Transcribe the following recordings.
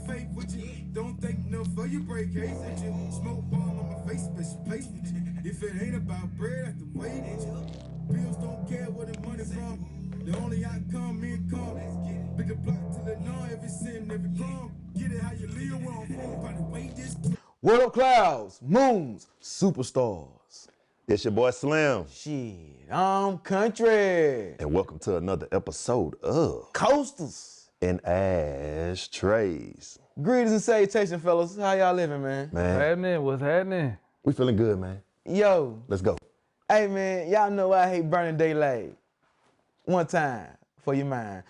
faith with you. Don't think enough for you, break case with you. Smoke ball on my face, bitch, place with you. If it ain't about bread, I have to wait with you. Bills don't care where the money from. The only outcome, me and come. Pick a block till it know every sin, every crumb. Get it how you live, where I'm from, by the way this. What up, clouds, moons, superstars? It's your boy Slim. Shit, I'm Kuntry. And welcome to another episode of Coasters and Ashtrays. Greetings and salutations, fellas. How y'all living, man? What's happening? We feeling good, man. Yo. Let's go. Hey, man, y'all know I hate burning daylight. One time for your mind.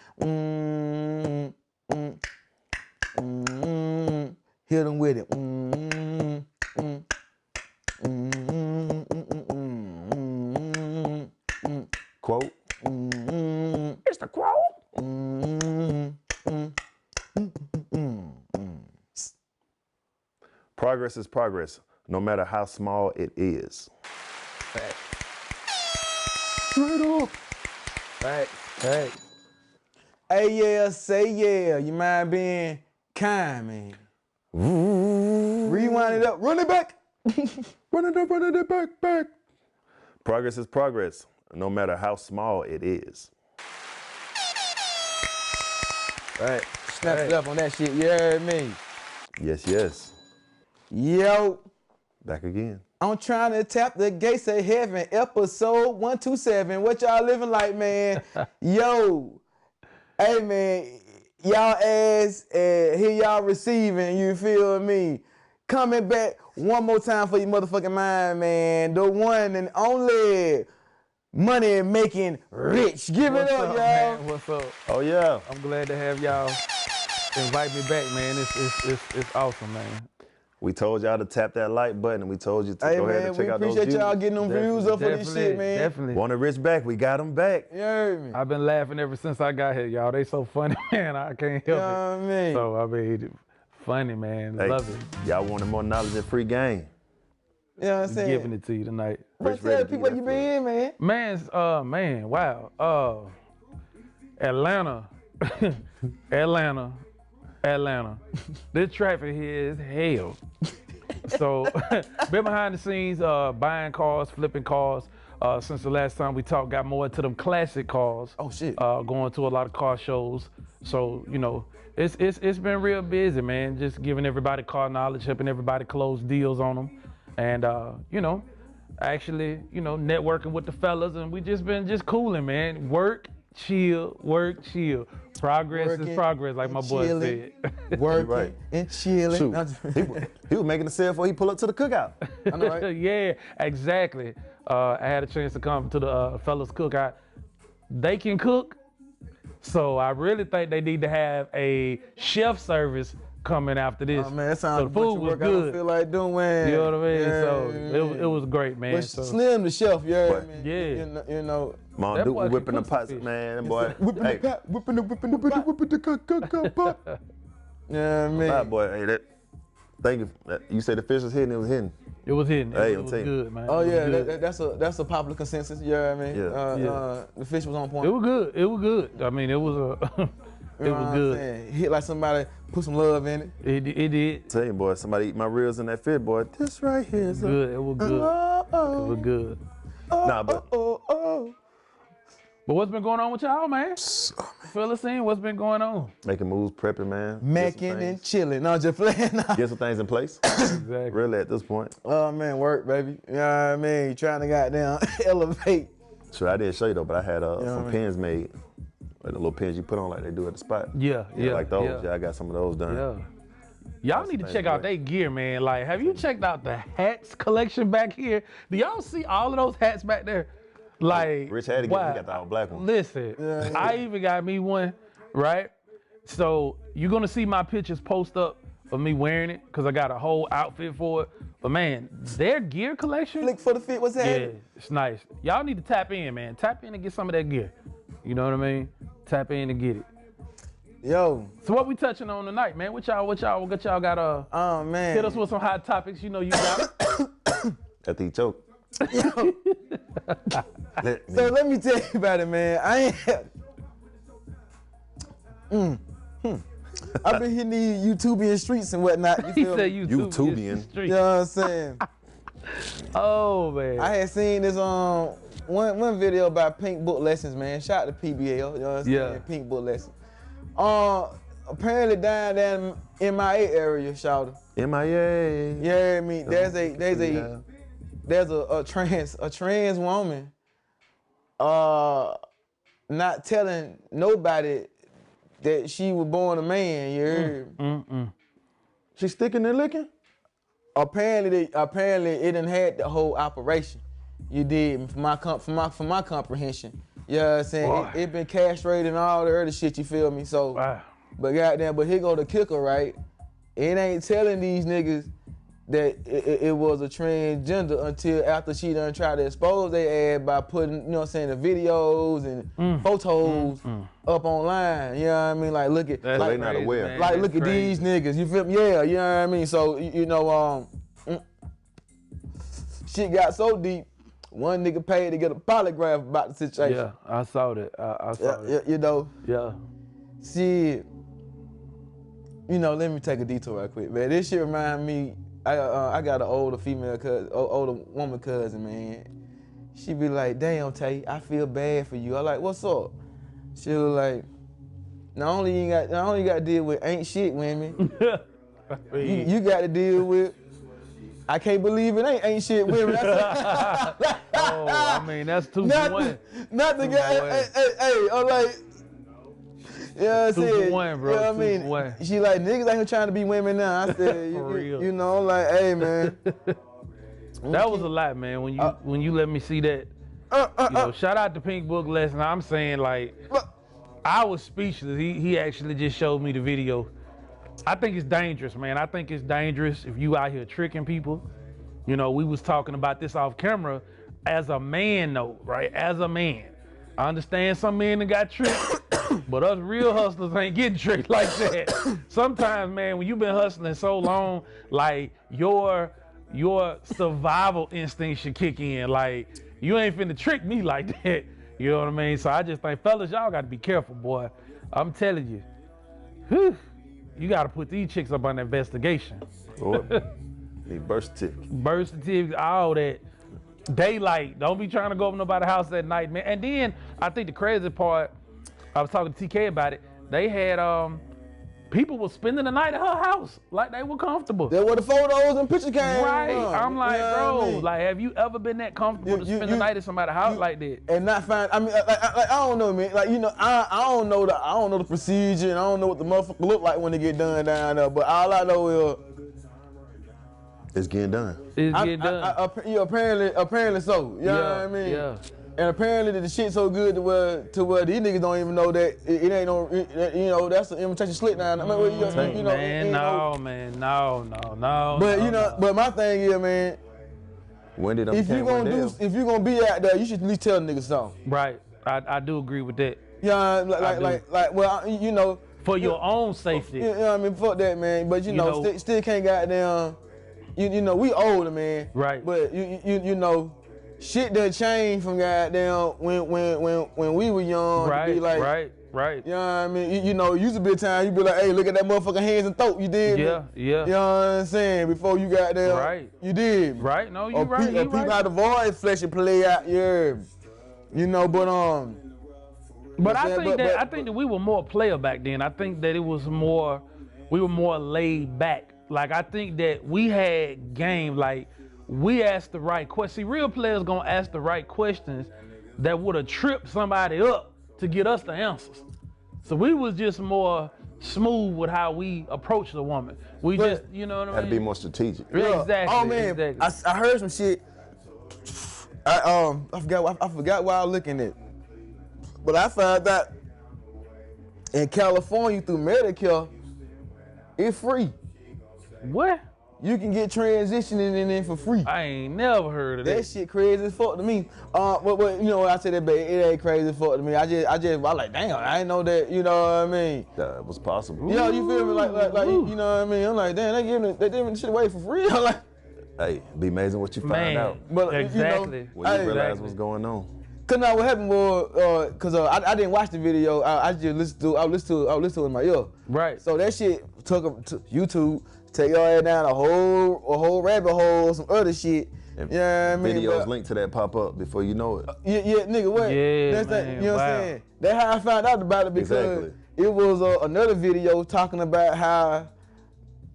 Hit them with it. Quote. It's the quote. Progress is progress, no matter how small it is. Facts. Straight up. Facts. Hey, yeah, say yeah. You mind being kind, man? Rewind it up. Run it back. Run it back. Progress is progress, no matter how small it is. Right. Snap it up on that shit. You heard me? Yes. Yo. Back again. I'm trying to tap the gates of heaven. Episode 127. What y'all living like, man? Yo. Hey, man. Y'all ass, here y'all receiving, you feel me? Coming back one more time for your motherfucking mind, man. The one and only money making rich. Give it up, y'all. What's up? Oh, yeah. I'm glad to have y'all invite me back, man. It's awesome, man. We told y'all to tap that like button, and we told you to go ahead and check out those views. We appreciate y'all getting them views up for this shit, man. Definitely. Want a rich back? We got them back. You heard me? I've been laughing ever since I got here, y'all. They so funny, man. I can't help it. You know what I mean? So, I mean, funny, man. Hey, Love it. Y'all wanted more knowledge and free game. You know what I'm saying? Giving it to you tonight. But tell people you been in, man. Man, wow. Atlanta. This traffic here is hell. So, been behind the scenes, buying cars, flipping cars. Since the last time we talked, got more into them classic cars. Oh shit. Going to a lot of car shows. So, you know, it's been real busy, man. Just giving everybody car knowledge, helping everybody close deals on them, and you know, actually, you know, networking with the fellas, and we just been cooling, man. Work, chill. Progress Working is progress, like my boy chilling, said. Working Right. and chilling. Shoot. He was making the sale before he pull up to the cookout. I know, right? Yeah, exactly. I had a chance to come to the fellas cookout. They can cook, so I really think they need to have a chef service coming after this. Oh man, that sounds so the food was work I don't good. feel like doing. You know what I mean? Yeah, So it was great, man. But So, Slim the chef, you heard me? Yeah. You know. Mom, That Duke boy was can whipping the cook some pots, fish. man. That boy, Whipping hey, the pot, whipping the pot. Yeah, man. that boy, hey, that. Thank you. You said the fish was hidden. It was hidden. it was hitting. Hey, it I'm was telling you. good, man. Oh It was yeah, good. that's a popular consensus. You know what I mean? Yeah. The fish was on point. It was good. It was good. I mean, it was You it know was what I'm good. saying? Hit like somebody put some love in it. It did. Tell you, boy, somebody eat my ribs in that fish, boy. This right here is Good. It was good. It was good. Nah, but But what's been going on with y'all, man? Fill us in. What's been going on? making moves, prepping, man. Macking and chilling. No, just playing. Get some things in place. Exactly. Really, at this point. Oh man, work, baby. You know what I mean? Trying to goddamn elevate. Sure, I didn't show you though, but I had Yeah, some man. pens made. Like the little pens you put on like they do at the spot. Yeah. Like those. Yeah, I got some of those done. Yeah. Y'all need to check out their gear, man. Like, have you checked out the hats collection back here? Do y'all see all of those hats back there? Like, Rich had to get wow. he got the all black one. Listen, I even got me one, right? So you're gonna see my pictures post up of me wearing it, cause I got a whole outfit for it. But man, their gear collection, Flick for the fit. What's yeah, happening? it's nice. Y'all need to tap in, man. Tap in and get some of that gear. You know what I mean? Tap in and get it. Yo. So what we touching on tonight, man? What y'all got? Oh man. Hit us with some hot topics. You know you got it. After he choked. Yo. Let me- So let me tell you about it, man. I ain't. I've been hitting these YouTubian streets and whatnot. You He feel said me? YouTubian. You know what I'm saying? Oh man. I had seen this one video about pink book lessons, man. Shout out to PBL, you know what I'm saying? Yeah. Pink book lessons. Apparently down MIA area, shout out. MIA. Yeah, I mean, there's a trans woman not telling nobody that she was born a man, you heard? She sticking and licking? Apparently it done had the whole operation. You did, from my comprehension. You know what I'm saying? It been castrated and all the other shit, you feel me? So, Wow. but goddamn, but here go the kicker, right? It ain't telling these niggas that it was a transgender until after she done tried to expose their ass by putting, you know what I'm saying, the videos and photos up online. You know what I mean? Like, look at, They like, not aware. Man, like that's look at crazy. these niggas. You feel me? Yeah, you know what I mean? So, you know, shit got so deep, one nigga paid to get a polygraph about the situation. Yeah, I saw that. I saw that. You know, Yeah. shit. You know, let me take a detour right quick, man. This shit remind me, I got an older female cousin, older woman cousin, man. She be like, damn, Tay, I feel bad for you. I like, what's up? She was like, not only you got to deal with ain't shit women, you got to deal with, I can't believe it ain't shit women. Oh, I mean, that's 2 for 1. Not the guy, hey, I'm like, you know what I'm 2 saying? for 1, bro. You know what I 2 mean? for 1. She like, niggas ain't here trying to be women now. I said, For real. you know, like, hey, man. That was a lot, man. When you let me see that, you know, shout out to Pink Book Lesson. I'm saying, like, I was speechless. He actually just showed me the video. I think it's dangerous, man. I think it's dangerous if you out here tricking people. You know, we was talking about this off camera. As a man, though, right? As a man, I understand some men that got tricked, but us real hustlers ain't getting tricked like that. Sometimes, man, when you've been hustling so long, like your survival instinct should kick in. Like, you ain't finna trick me like that. You know what I mean? So I just think, fellas, y'all gotta be careful, boy. I'm telling you. Whew, you gotta put these chicks up on investigation. Need birth certificate. Birth certificate, all that. Daylight. Don't be trying to go over nobody's house at night, man. And then I think the crazy part, I was talking to TK about it. They had people were spending the night at her house like they were comfortable. That's where the photos and pictures came Right. from. I'm like, You know bro, what I mean? like, have you ever been that comfortable to spend the night at somebody's house like that? And not find. I mean, like, I don't know, man. Like, you know, I don't know the procedure, and I don't know what the motherfucker look like when they get done down there. But all I know is It's getting done. It's getting done. apparently so. You know what I mean? Yeah. And apparently the shit so good to where these niggas don't even know that it ain't no, you know, that's an invitation slip down. I mean, you know, Man, no, man, no. But no, you know, no. but my thing is, man, When did if you gonna be out there, you should at least tell niggas something. Right. I do agree with that. Yeah, well, you know, For your own safety. you know what I mean, fuck that, man. But you know, still can't goddamn, you know, we older, man. Right. But you know, shit done changed from goddamn when we were young. Right, to be like, right. You know what I mean? You know, used to be a time you be like, hey, look at that motherfucking hands and throat, you did? Yeah. You know what I'm saying? Before you got there, Right. you did. Right, no, you Or right. You people right. how the voice flesh and play out, yeah. You know, but But I saying? think But- I think that we were more player back then. I think that we were more laid back. Like, I think that we had game. Like, we asked the right questions. See, real players gonna ask the right questions that would have tripped somebody up to get us the answers. So we was just more smooth with how we approach the woman. We But- just, you know what I Had to mean? be more strategic. Yeah. Exactly. Oh man, exactly. I heard some shit. I forgot why I was looking at. But I found out in California through Medicare, it's free. What? You can get transitioning in for free. I ain't never heard of That that. shit crazy as fuck to me. But you know, I said that, but it ain't crazy as fuck to me. I like, damn, I didn't know that. You know what I mean? That was possible. You know, you feel me? Like you know what I mean? I'm like, damn, they giving the shit away for free. I'm like, Hey, it'd be amazing what you find Man, out but exactly. when you realize Exactly. what's going on. Cause now what happened was, I didn't watch the video. I just listened to it in my ear. Right. So that shit took them to YouTube, take your ass down a whole rabbit hole, some other shit. And Yeah, I mean, videos linked to that pop up before you know it. Yeah, nigga, what? Yeah, That's that, man, you know what I'm wow. saying? That's how I found out about it because Exactly. it was another video talking about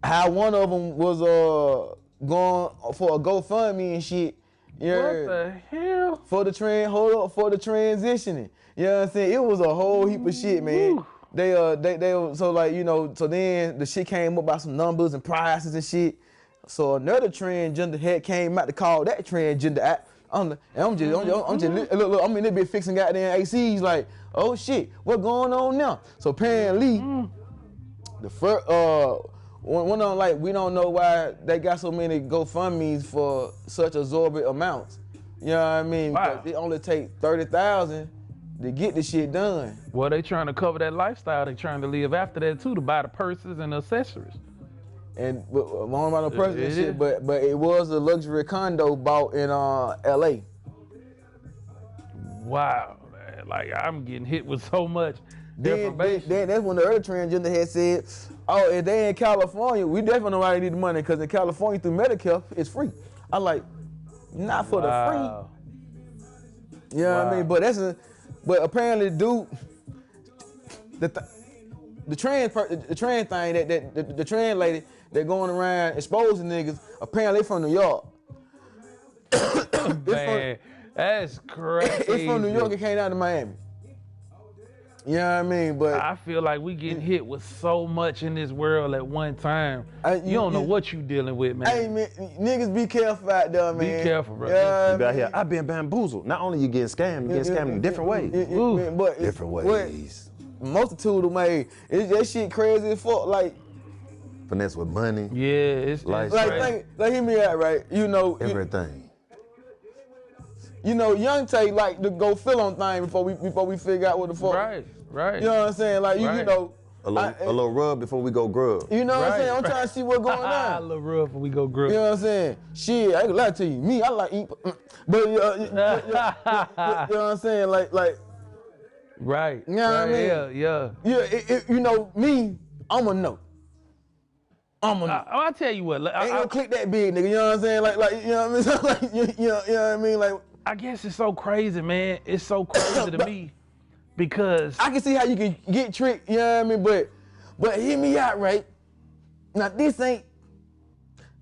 how one of them was going for a GoFundMe and shit. Yeah. What the hell? For the transitioning. You know what I'm saying? It was a whole heap of shit, man. Woo. They so like, you know, so then the shit came up about some numbers and prices and shit. So another transgender head came out to call that transgender out. I'm in this bitch fixing goddamn ACs like, oh shit, what going on now? So apparently, the first one on like we don't know why they got so many GoFundMes for such exorbitant amounts. You know what I mean? Wow. Because it only take 30,000 to get the shit done. Well, they trying to cover that lifestyle. They trying to live after that too, to buy the purses and accessories. And I don't know about no person and It shit, is. but it was a luxury condo bought in LA. Wow, man. Like I'm getting hit with so much Then information. that's when the other transgender had said, oh, if they in California, we definitely know why they need the money, because in California through Medicare, it's free. I'm like, not for the Wow. free. You know what I mean? Wow. But apparently, dude, the trans thing, the trans lady that going around exposing niggas, apparently from New York. Man, that's crazy. It's from New York, it came down to Miami. You know what I mean? But I feel like we getting hit with so much in this world at one time. You don't know what you dealing with, man. hey, man, niggas be careful out there, man. Be careful, bro. Yeah, You got here. I've been bamboozled. Not only you getting scammed, you getting scammed in different ways. Different ways. Multitude of ways. That shit crazy as fuck. Like Finesse with money, Yeah, it's Like- crazy. like hear me out, right? You know, everything. you know, Young Tay like to go feel on things before we figure out what the fuck. Right. You know what I'm saying? Like you Right. know. A little rub before we go grub. You know what I'm saying? I'm Right. trying to see what's going Ah, a on. little rough when we go grub. You know what I'm saying? Shit, I ain't gonna lie to you. Me, I like eat, but you know what I'm saying? Like, Right. You know what I right, mean? Yeah. yeah. You know me, I'ma know. I'ma know. I'll tell you what. Ain't no click that big, nigga. You know what I'm saying? Like, you know what I mean? Like, you know what I mean? Like, I guess it's so crazy, man. It's so crazy to me because I can see how you can get tricked. You know what I mean? But hear me out, right? Now this ain't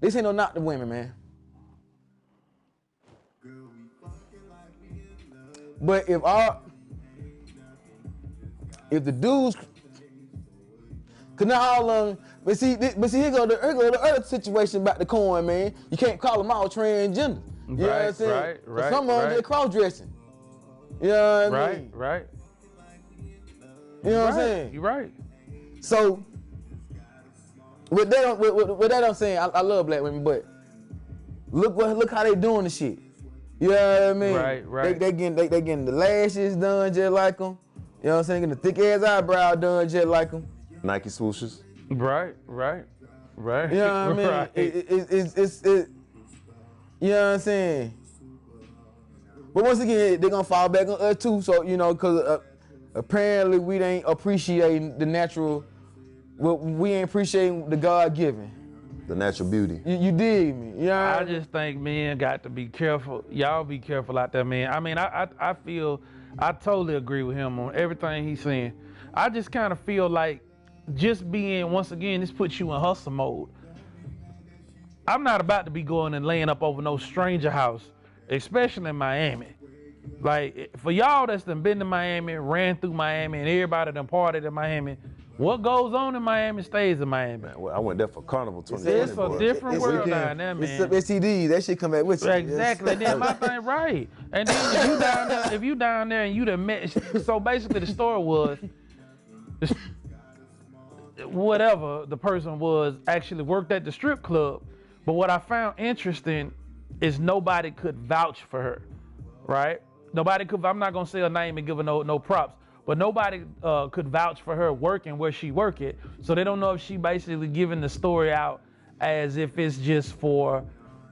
no knock to women, man. But if the dudes, cause not all of them, but see here go the other situation about the coin, man. You can't call them all transgender. You know what I'm saying? right, Some of them just cross dressing. You know what I mean? right. You know what I'm saying? You're right. So with that I'm saying, I love black women, but look how they doing the shit. You know what I mean? Right. They getting the lashes done just like them. You know what I'm saying? Getting the thick ass eyebrow done just like them. Nike swooshes. Right. You know what I mean? Right. It's you know what I'm saying? But once again, they're gonna fall back on us too. So you know, cause apparently we ain't appreciating the natural. Well, we ain't appreciating the God given. The natural beauty. You dig me? You know what I I mean? just think men got to be careful. Y'all be careful out there, man. I mean, I feel, I totally agree with him on everything he's saying. I just kind of feel like just being, once again, this puts you in hustle mode. I'm not about to be going and laying up over no stranger house, especially in Miami. Like, for y'all that's done been to Miami, ran through Miami, and everybody done partied in Miami, what goes on in Miami stays in Miami. Man, well, I went there for Carnival 2020. It's a boy. different It's world weekend. down there, man. It's up STD. That shit come back with you. Exactly. Then my thing, right. And then if you down there and you done met, so basically the story was, whatever the person was actually worked at the strip club. But what I found interesting is nobody could vouch for her, right? Nobody could, I'm not gonna say her name and give her no props, but nobody could vouch for her working where she work at. So they don't know if she basically giving the story out as if it's just for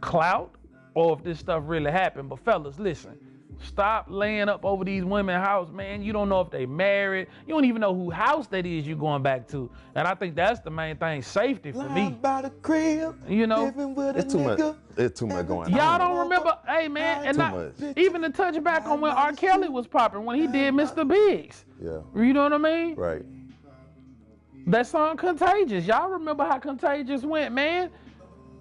clout or if this stuff really happened. But fellas, listen, Stop laying up over these women's house, man. You don't know if they married. You don't even know who house that is you going back to. And I think that's the main thing, safety for me. By the crib, you know, it's too much. It's too much going on. Y'all don't remember, hey man, and not even to touch back on when R. Kelly was popping when he did Mr. Biggs. Yeah. You know what I mean? Right. That song Contagious. Y'all remember how Contagious went, man?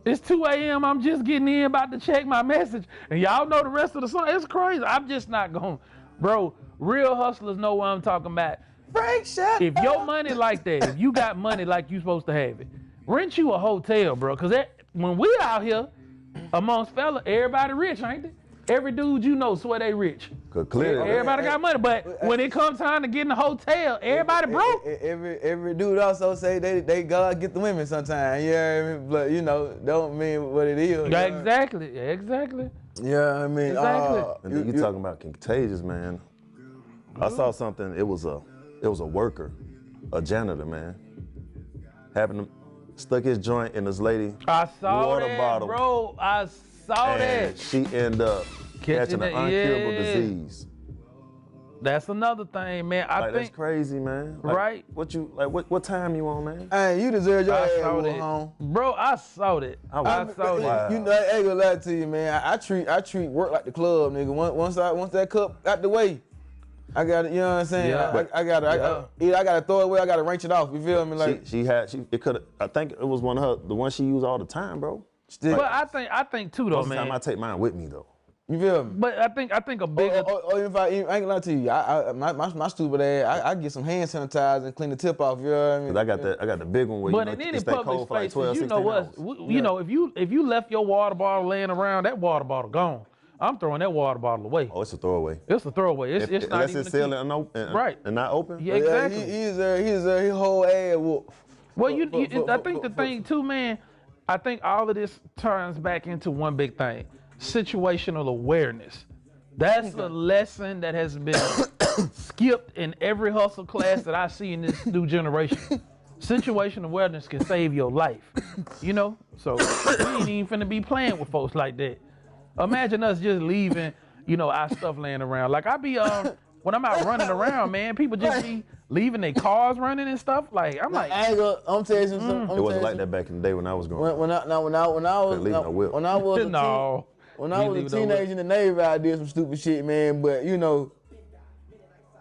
It's 2 a.m. I'm just getting in, about to check my message. And y'all know the rest of the song. It's crazy. I'm just not going. Bro, real hustlers know what I'm talking about. Frank, shut If your money like that, if you got money like you supposed to have it, rent you a hotel, bro. Because when we out here amongst fellas, everybody rich, ain't they? Every dude you know swear they rich. Clearly. Everybody got money, but when it comes time to get in the hotel, everybody broke. Every dude also say they gotta get the women sometimes. Yeah, but you know, don't mean what it is. Exactly. Yeah, I mean, Exactly. And then you talking about Contagious, man. I saw something. It was a worker, a janitor, man. Happened to stuck his joint in this lady I saw water that, bottle, bro. I saw and that. she ended up catching an incurable disease. That's another thing, man. I That's think crazy, man. Like, right. What time you on, man? Hey, you deserve your I ass saw whooped that, home. bro. I saw that. I saw that. Wow. You know, I ain't gonna lie to you, man. I treat work like the club, nigga. Once that cup out the way, I got it. You know what I'm saying? Yeah. I gotta throw it away. I gotta wrench it off. You feel me? Like It could. I think it was the one she used all the time, bro. still, But I think too though, Most of the time I man. take mine with me though. you feel me? But I think a bigger. If I ain't gonna lie to you, my stupid ass, I get some hand sanitizer and clean the tip off. You know what I mean? Cause I got the big one where But you in know, any it stay public cold for like spaces, 12, you 16 know hours. what? You know, if you left your water bottle laying around, that water bottle gone. I'm throwing that water bottle away. Oh, it's a throwaway. It's a throwaway. It's not Unless even it's a sealed key. and open, Right. and not open. Yeah, exactly. His whole ass whoop. Well, I think the thing too, man. I think all of this turns back into one big thing: situational awareness. That's a lesson that has been skipped in every hustle class that I see in this new generation. Situational awareness can save your life, you know? So we ain't even finna be playing with folks like that. Imagine us just leaving, you know, our stuff laying around. Like I be, when I'm out running around, man, people just be leaving their cars running and stuff. Like, I'm like, I'm telling you something. It wasn't like that back in the day when I was growing up. When I was Couldn't leave no whip. when I was a no. when I was a teenager in the Navy, I did some stupid shit, man. But you know,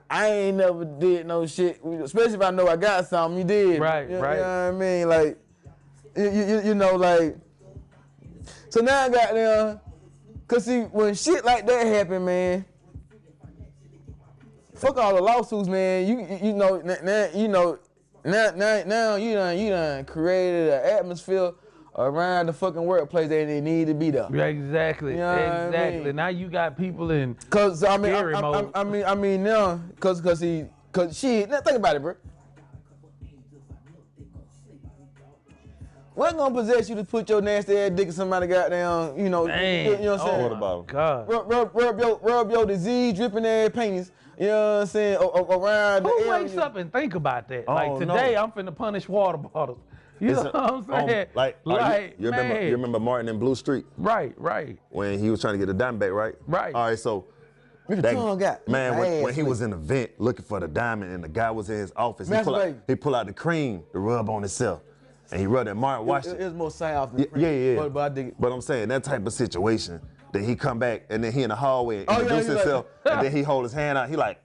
I ain't never did no shit, especially if I know I got something. You did, Right, you, right. You know what I mean? Like, you know, like. So now I got there, cause see, when shit like that happen, man. Fuck all the lawsuits, man. You know now you done created an atmosphere around the fucking workplace that they need to be there. Yeah, exactly, You know what I exactly. mean? Now you got people in. Cause I mean, Scary mode. I mean now, cause she. Now think about it, bro. What gonna possess you to put your nasty ass dick in somebody goddamn, you know, Man, you know what I'm saying? Water bottle. God. Rub your disease dripping ass panties, you know what I'm saying, around the Who area. wakes up and think about that? Oh, Like today, no. I'm finna punish water bottles. You know what I'm saying? You man. remember Martin in Blue Street Right. when he was trying to get the diamond back, right? Right. All right, so Look at the tongue got. man, My when ass he was lick. in the vent looking for the diamond and the guy was in his office, Masturbate. he pull out the cream to rub on himself. And he rubbed it. Martin watched It it. was more soft than Yeah. But I dig it. But I'm saying that type of situation, that he come back and then he in the hallway and Oh, yeah, introduce he like- himself, and then he hold his hand out. He like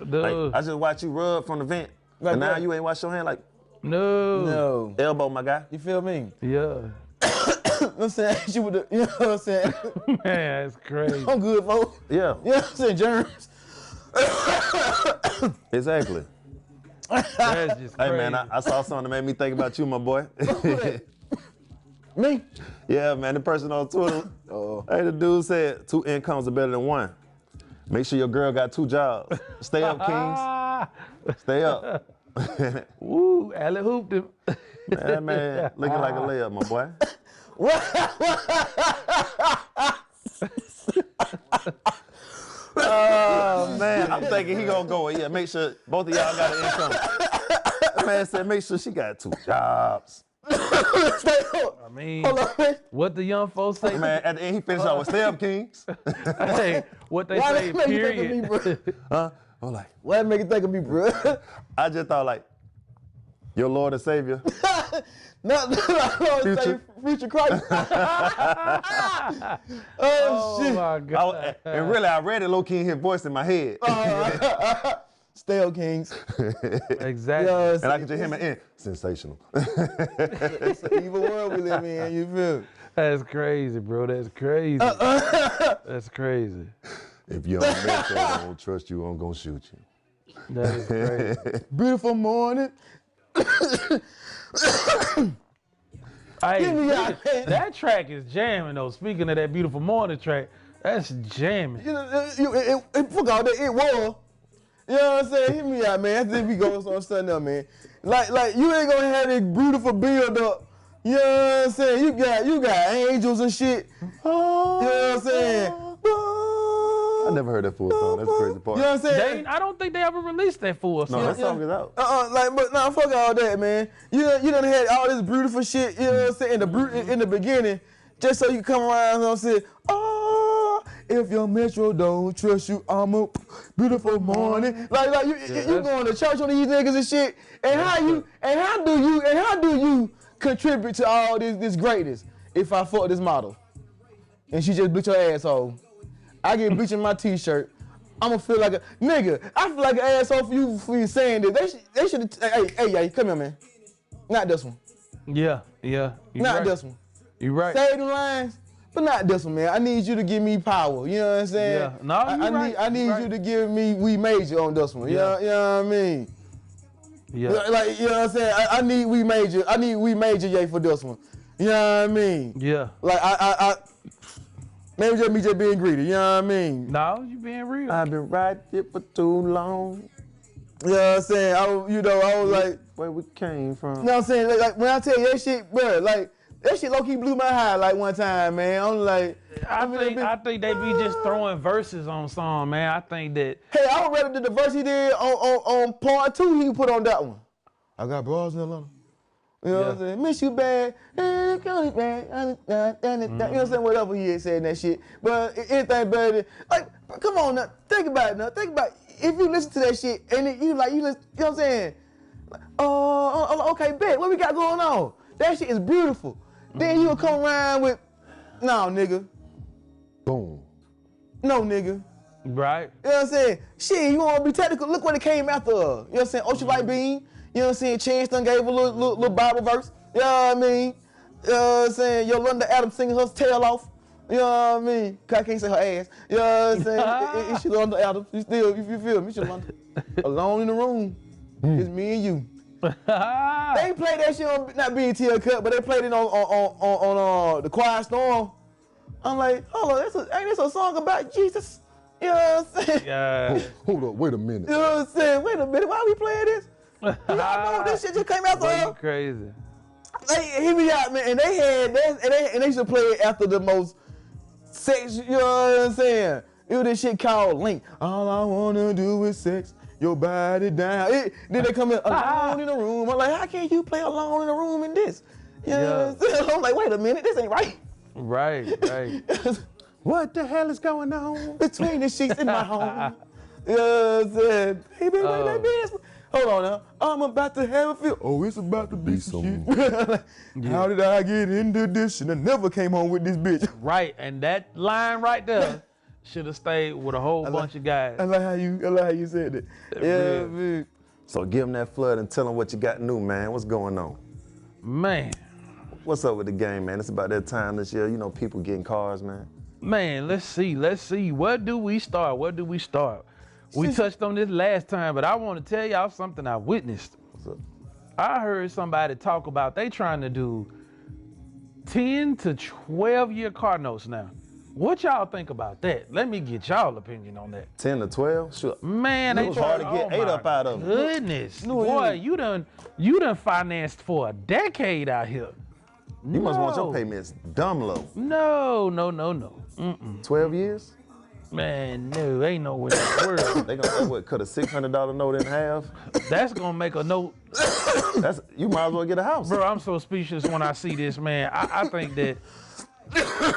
Dude, I just watched you rub from the vent, Like and now what? you ain't wash your hand like no. elbow, my guy. You feel me? Yeah. You know what I'm saying? You know what I'm saying? Man, that's crazy. I'm good, folks. Yeah, You know what I'm saying? Germs. exactly. That's just Hey crazy. man, I saw something that made me think about you, my boy. Me? Yeah, man, the person on Twitter. Hey, the dude said 2 incomes are better than 1. Make sure your girl got 2 jobs. Stay up, Kings. Ah, Stay up. woo, alley hooped him. Man, looking like a layup, my boy. Oh man, I'm thinking he gonna go. Yeah, make sure both of y'all got an income. That man said make sure she got 2 jobs. Stay up. I mean, Hold on, man. what the young folks say, Man, at the end, he finished off with Stay Up Kings. hey, what they Why say, that make you think of me, period. bro? Huh? I'm like, Why that make you think of me, bro? I just thought like, your Lord and Savior. Not Future. Future Christ. oh, Oh shit. my God. And really, I read it low key in his voice in my head. Stay up, Kings. Exactly. Yo, And I can just hear my end. Sensational. it's an evil world we live in, you feel? That's crazy, bro. That's crazy. That's crazy. If your mentor don't trust you, I'm gonna shoot you. That is crazy. Beautiful morning. Hey, Get me out, man. that track is jamming though. Speaking of that Beautiful Morning track, that's jamming. You know, fuck all that, it was. You know what I'm saying? Hit me out, man. That's if we go on Sunday, man. Like you ain't gonna have this beautiful build up. You know what I'm saying? You got angels and shit. You know what I'm saying? I never heard that full song. That's the crazy part. You know what I'm saying? I don't think they ever released that full song. No, that song is out. But nah, fuck all that, man. You done had all this beautiful shit, you know what I'm saying, in the beginning, just so you come around and say, oh, if your metro don't trust you, I'm a beautiful morning. Like you going to church on these niggas and shit, and how do you contribute to all this greatness if I fuck this model and she just bleach her asshole? I get bleach in my t-shirt. I'ma feel like a nigga. I feel like an asshole for you saying this. They should. Hey, come here, man. Not this one. Yeah. Not Right. this one. You right. Say them lines, but not this one, man. I need you to give me power. You know what I'm saying? Yeah. No, you right. I need you to give me We Major on this one. Yeah. You know what I mean? Yeah. Like, you know what I'm saying? I need We Major. I need We Major Yay for this one. You know what I mean? Yeah. Like maybe just me just being greedy. You know what I mean? No, you being real. I've been right here for too long. You know what I'm saying? I was like, Where we came from. you know what I'm saying? Like when I tell you that shit, bro, like that shit low-key blew my high like one time, man. I'm like, I think they be just throwing verses on song, man. I think that hey, I would rather the verse he did on part 2 he put on that one. I got bras in Atlanta. You know what I'm saying? Miss you bad. You know what I'm saying? Whatever he had said in that shit. But anything better than, like, come on now. Think about it now. Think about it. If you listen to that shit and then you listen, you know what I'm saying? Okay, bet. What we got going on? That shit is beautiful. Then you'll come around with, no, nigga. Boom. No, nigga. right. You know what I'm saying? Shit, you want to be technical? Look what it came after. You know what I'm saying? Ocean Light Beam. You know what I'm saying? Chance done gave a little Bible verse. You know what I mean? You know what I'm saying? Yolanda Adams singing her tail off. You know what I mean? Cause I can't say her ass. You know what I'm saying? It's Yolanda Adams. You feel me? It's Yolanda. Alone in the room. It's me and you. They played that shit on not BET Cut, but they played it on the Quiet Storm. I'm like, hold on, ain't this a song about Jesus? You know what I'm saying? Yeah. Hold up, wait a minute. You know what I'm saying? Wait a minute, why we playing this? Y'all know this shit just came out Boy, you the crazy. Like, hear me out, man. And they had that, and they should play it after the most sex, you know what I'm saying? It was this shit called Link. All I wanna do is sex your body down. Then they come in alone in the room. I'm like, how can you play alone in the room in this? You know what I'm saying? I'm like, wait a minute, this ain't right. Right. What the hell is going on? Between the sheets in my home. You know what I'm saying? Baby, hold on now. I'm about to have a feel. Oh, it's about to be some shit. How did I get into this? And I never came home with this bitch. Right. And that line right there should have stayed with a whole bunch of guys. I like how you said it. Yeah, man. So give them that flood and tell them what you got new, man. What's going on? Man. What's up with the game, man? It's about that time this year. You know, people getting cars, man. Man, let's see. Where do we start? We touched on this last time, but I want to tell y'all something I witnessed. What's up? I heard somebody talk about they trying to do 10 to 12-year car notes now. What y'all think about that? Let me get y'all opinion on that. 10 to 12? Sure. Man, It was hard to get 8 up out of them. Goodness, boy, you done financed for a decade out here. You must want your payments dumb low. No. 12 years? Man, no, ain't no way in the world. They gonna cut a $600 note in half. That's gonna make a note. You might as well get a house. Bro, I'm so speechless when I see this, man. I think that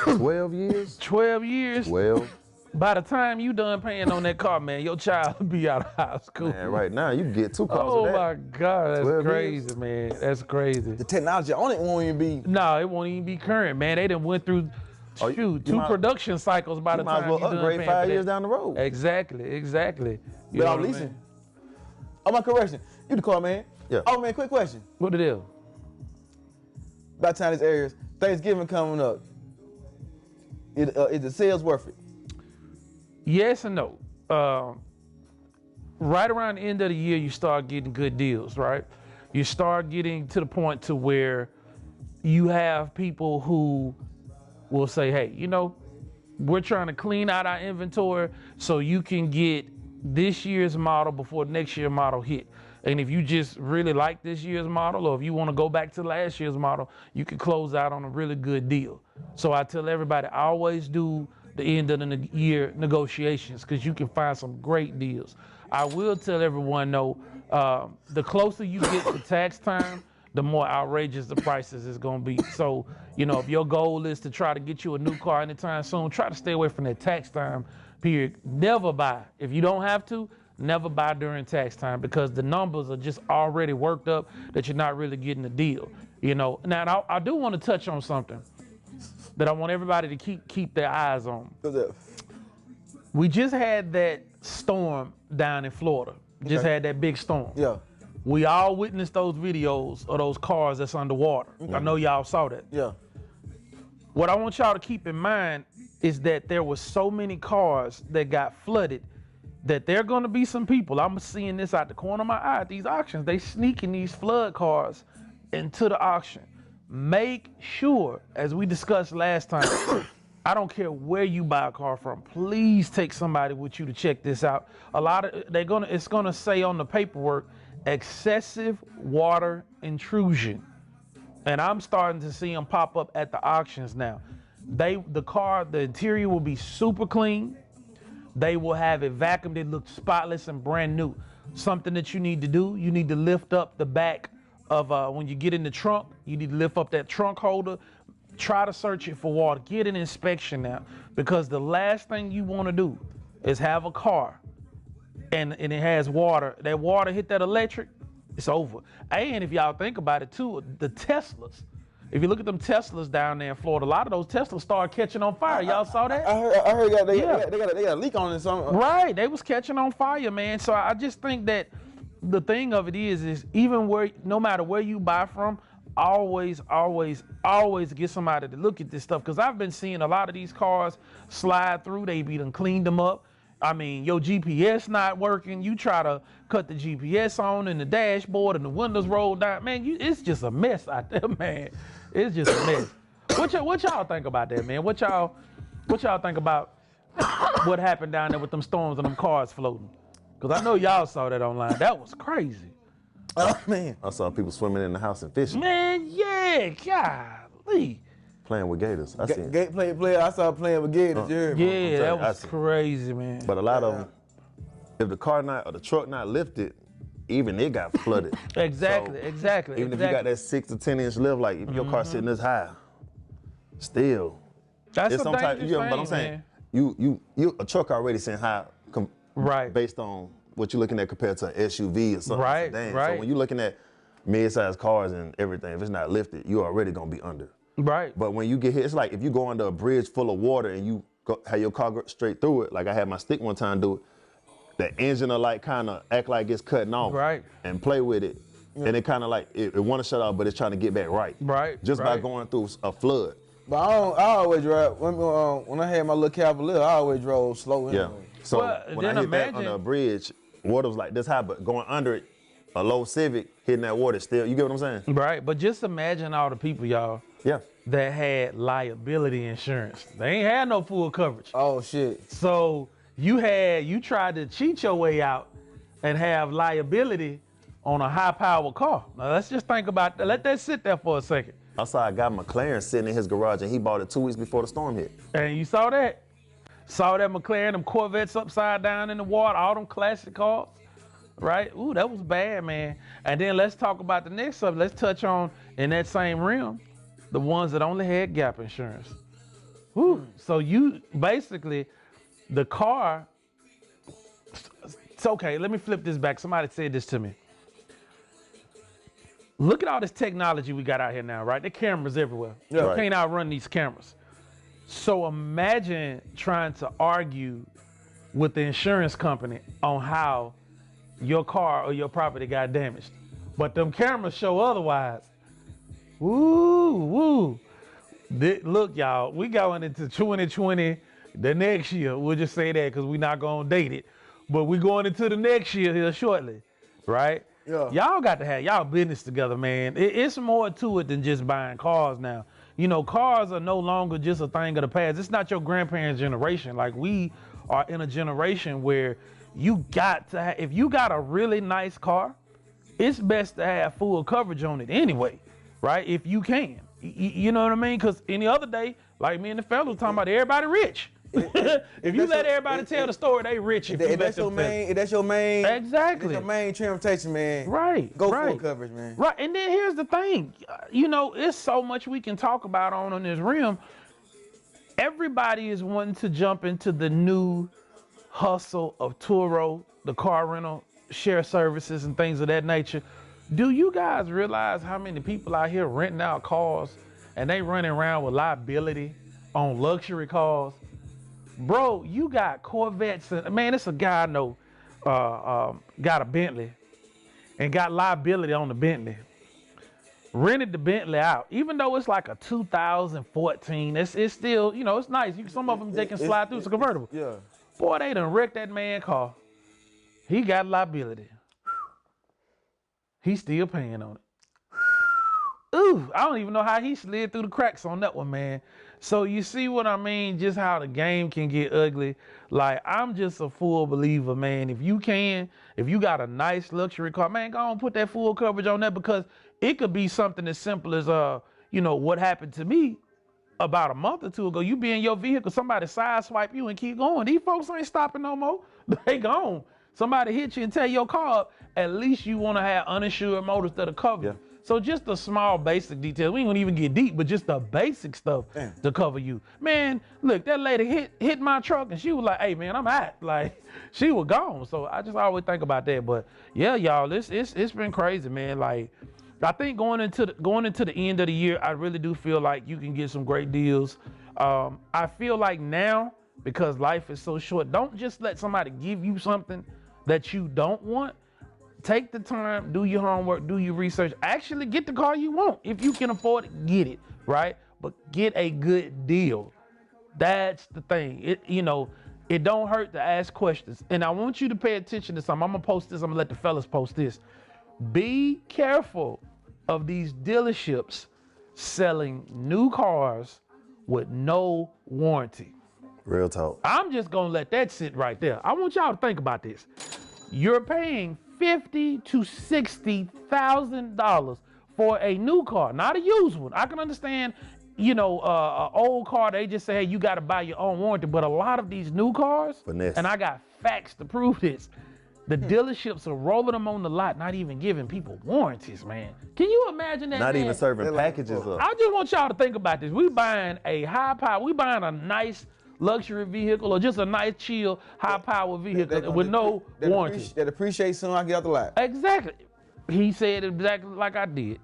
12 years. 12 years. 12. By the time you done paying on that car, man, your child will be out of high school. Man, right now you can get 2 cars Oh of that. my God, that's 12 crazy, years. man. That's crazy. The technology on it won't even be. No, it won't even be current, man. They done went through Oh, you 2 might- production cycles by the You might as time well you done upgrade paying 5 for years that. down the road. Exactly. You But know I'm what I leasing. mean? Oh, my correction. You the car, man. Yeah. Oh, man, quick question. What it is? By the time this airs, Thanksgiving coming up. Is the sales worth it? Yes and no. Right around the end of the year, you start getting good deals, right? You start getting to the point to where you have people who will say, hey, you know, we're trying to clean out our inventory so you can get this year's model before next year's model hit. And if you just really like this year's model, or if you want to go back to last year's model, you can close out on a really good deal. So I tell everybody, always do the end of the year negotiations, because you can find some great deals. I will tell everyone though, the closer you get to tax time, the more outrageous the prices is gonna be. So, you know, if your goal is to try to get you a new car anytime soon, try to stay away from that tax time period. Never buy. If you don't have to, never buy during tax time, because the numbers are just already worked up that you're not really getting a deal. You know, now I do want to touch on something that I want everybody to keep their eyes on. What's up? We just had that storm down in Florida. Just Okay. had that big storm. Yeah. We all witnessed those videos of those cars that's underwater. I know y'all saw that. Yeah. What I want y'all to keep in mind is that there were so many cars that got flooded that there are gonna be some people, I'm seeing this out the corner of my eye at these auctions, they sneaking these flood cars into the auction. Make sure, as we discussed last time, I don't care where you buy a car from, please take somebody with you to check this out. It's gonna say on the paperwork, excessive water intrusion. And I'm starting to see them pop up at the auctions now. The interior will be super clean. They will have it vacuumed, it looks spotless and brand new. Something that you need to do, you need to lift up the back of, when you get in the trunk, you need to lift up that trunk holder, try to search it for water, get an inspection now, because the last thing you wanna do is have a car and it has water. That water hit that electric, it's over. And if y'all think about it too, the Teslas, if you look at them Teslas down there in Florida, a lot of those Teslas started catching on fire. Y'all saw that? I heard they Yeah. got a leak on it or something. Right, they was catching on fire, man. So I just think that the thing of it is even no matter where you buy from, always get somebody to look at this stuff. Because I've been seeing a lot of these cars slide through. They be done cleaned them up. I mean, your GPS not working. You try to cut the GPS on and the dashboard and the windows roll down. Man, it's just a mess out there, man. It's just a mess. What y'all think about that, man? What y'all think about what happened down there with them storms and them cars floating? Because I know y'all saw that online. That was crazy. Oh, man. I saw people swimming in the house and fishing, Man, yeah, golly. playing with gators. I seen it. Gate player. I saw playing with Gators. You heard me? Yeah, you, that I was see. crazy, man. But a lot of them, if the car not or the truck not lifted, even it got flooded. Exactly. Even if you got that 6 to 10 inch lift, like if your car sitting this high, still, That's it's a sometimes. dangerous thing, But I'm saying, man. you a truck already sitting high, Right. based on what you're looking at compared to an SUV or something. Right, Sedan. right. So when you're looking at mid-sized cars and everything, if it's not lifted, you're already gonna be under. Right. But when you get hit, it's like if you go under a bridge full of water and you have your car go straight through it, like I had my stick one time do it, the engine will like kind of act like it's cutting off, Right. and play with it. And it kind of like, it want to shut off, but it's trying to get back right. Right, Just by right. going through a flood. But I always drive, when I had my little Cavalier, I always drove slow Yeah. anyway. So Well, when then I hit that imagine- on the bridge, water was like this high, but going under it, a low Civic hitting that water still, you get what I'm saying? Right. But just imagine all the people, y'all, Yeah. that had liability insurance. They ain't had no full coverage. Oh, shit. So you tried to cheat your way out and have liability on a high power car. Now let's just think about that. Let that sit there for a second. I saw a guy McLaren sitting in his garage and he bought it 2 weeks before the storm hit. And you saw that? Saw that McLaren, them Corvettes upside down in the water, all them classic cars, right? Ooh, that was bad, man. And then let's talk about the next subject. Let's touch on, in that same realm, the ones that only had gap insurance. Woo. So you basically, the car, it's okay, let me flip this back. Somebody said this to me. Look at all this technology we got out here now, right? The cameras everywhere. Yeah. You Right. can't outrun these cameras. So imagine trying to argue with the insurance company on how your car or your property got damaged, but them cameras show otherwise. Woo. Look, y'all, we going into 2020, the next year. We'll just say that because we're not going to date it. But we're going into the next year here shortly, right? Yeah. Y'all got to have y'all business together, man. It's more to it than just buying cars now. You know, cars are no longer just a thing of the past. It's not your grandparents' generation. Like, we are in a generation where you got to have, if you got a really nice car, it's best to have full coverage on it anyway, right? If you can. You know what I mean? Because any other day, like me and the fellas talking about everybody rich. If you let everybody tell the story, they rich. If That's your main. Exactly. That's your main transportation, man. Right. Go right. full coverage, man. Right. And then here's the thing. You know, it's so much we can talk about on this rim. Everybody is wanting to jump into the new hustle of Turo, the car rental, share services, and things of that nature. Do you guys realize how many people out here renting out cars and they running around with liability on luxury cars? Bro, you got Corvettes, and man, it's a guy I know got a Bentley and got liability on the Bentley. Rented the Bentley out, even though it's like a 2014. It's still, you know, it's nice. Some of them they can slide through. It's a convertible. Yeah. Boy, they done wrecked that man car. He got liability. He's still paying on it. Ooh, I don't even know how he slid through the cracks on that one, man. So you see what I mean? Just how the game can get ugly. Like, I'm just a full believer, man. If you got a nice luxury car, man, go on put that full coverage on that, because it could be something as simple as, you know, what happened to me about a month or two ago. You be in your vehicle, somebody sideswipe you and keep going. These folks ain't stopping no more. They gone. Somebody hit you and tear your car up. At least you want to have uninsured motors that'll cover you. Yeah. So just the small basic details. We ain't gonna even get deep, but just the basic stuff to cover you. Man, look, that lady hit my truck and she was like, hey man, I'm out. Like, she was gone. So I just always think about that. But yeah, y'all, it's been crazy, man. Like, I think going into the end of the year, I really do feel like you can get some great deals. I feel like now, because life is so short, don't just let somebody give you something that you don't want. Take the time, do your homework, do your research. Actually get the car you want. If you can afford it, get it, right? But get a good deal. That's the thing. It don't hurt to ask questions. And I want you to pay attention to something. I'm gonna post this, I'm gonna let the fellas post this. Be careful of these dealerships selling new cars with no warranty. Real talk. I'm just gonna let that sit right there. I want y'all to think about this. You're paying $50,000 to $60,000 for a new car, not a used one. I can understand, an old car, they just say, hey, you gotta buy your own warranty. But a lot of these new cars, Finesse. and I got facts to prove this, the dealerships are rolling them on the lot, not even giving people warranties, man. Can you imagine that? Not man? even serving packages up. I just want y'all to think about this. We buying a we buying a nice luxury vehicle, or just a nice, chill, high-power vehicle with no warranty. That appreciates soon I get out the lot. Exactly. He said exactly like I did.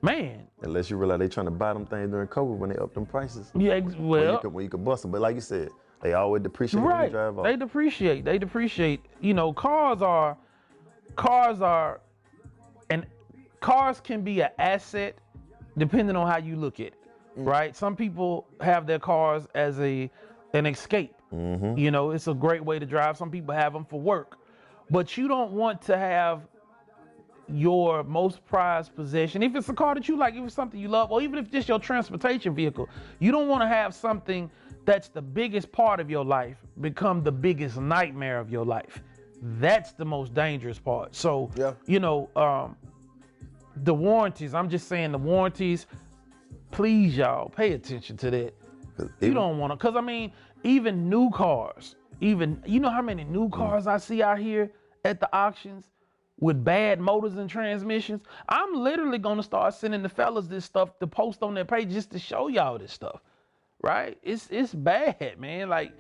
Man. Unless you realize they trying to buy them things during COVID when they up them prices. Yeah, well. When you can bust them. But like you said, they always depreciate when Right. you drive off. They depreciate. Cars can be an asset depending on how you look at it. Right? Some people have their cars as an escape. Mm-hmm. It's a great way to drive. Some people have them for work. But you don't want to have your most prized possession, if it's a car that you like, if it's something you love, or even if it's just your transportation vehicle, you don't want to have something that's the biggest part of your life become the biggest nightmare of your life. That's the most dangerous part. So, the warranties, I'm just saying the warranties, please, y'all, pay attention to that. You don't want to, because even new cars, even, you know how many new cars I see out here at the auctions with bad motors and transmissions? I'm literally gonna start sending the fellas this stuff to post on their page just to show y'all this stuff, right? It's bad, man. Like,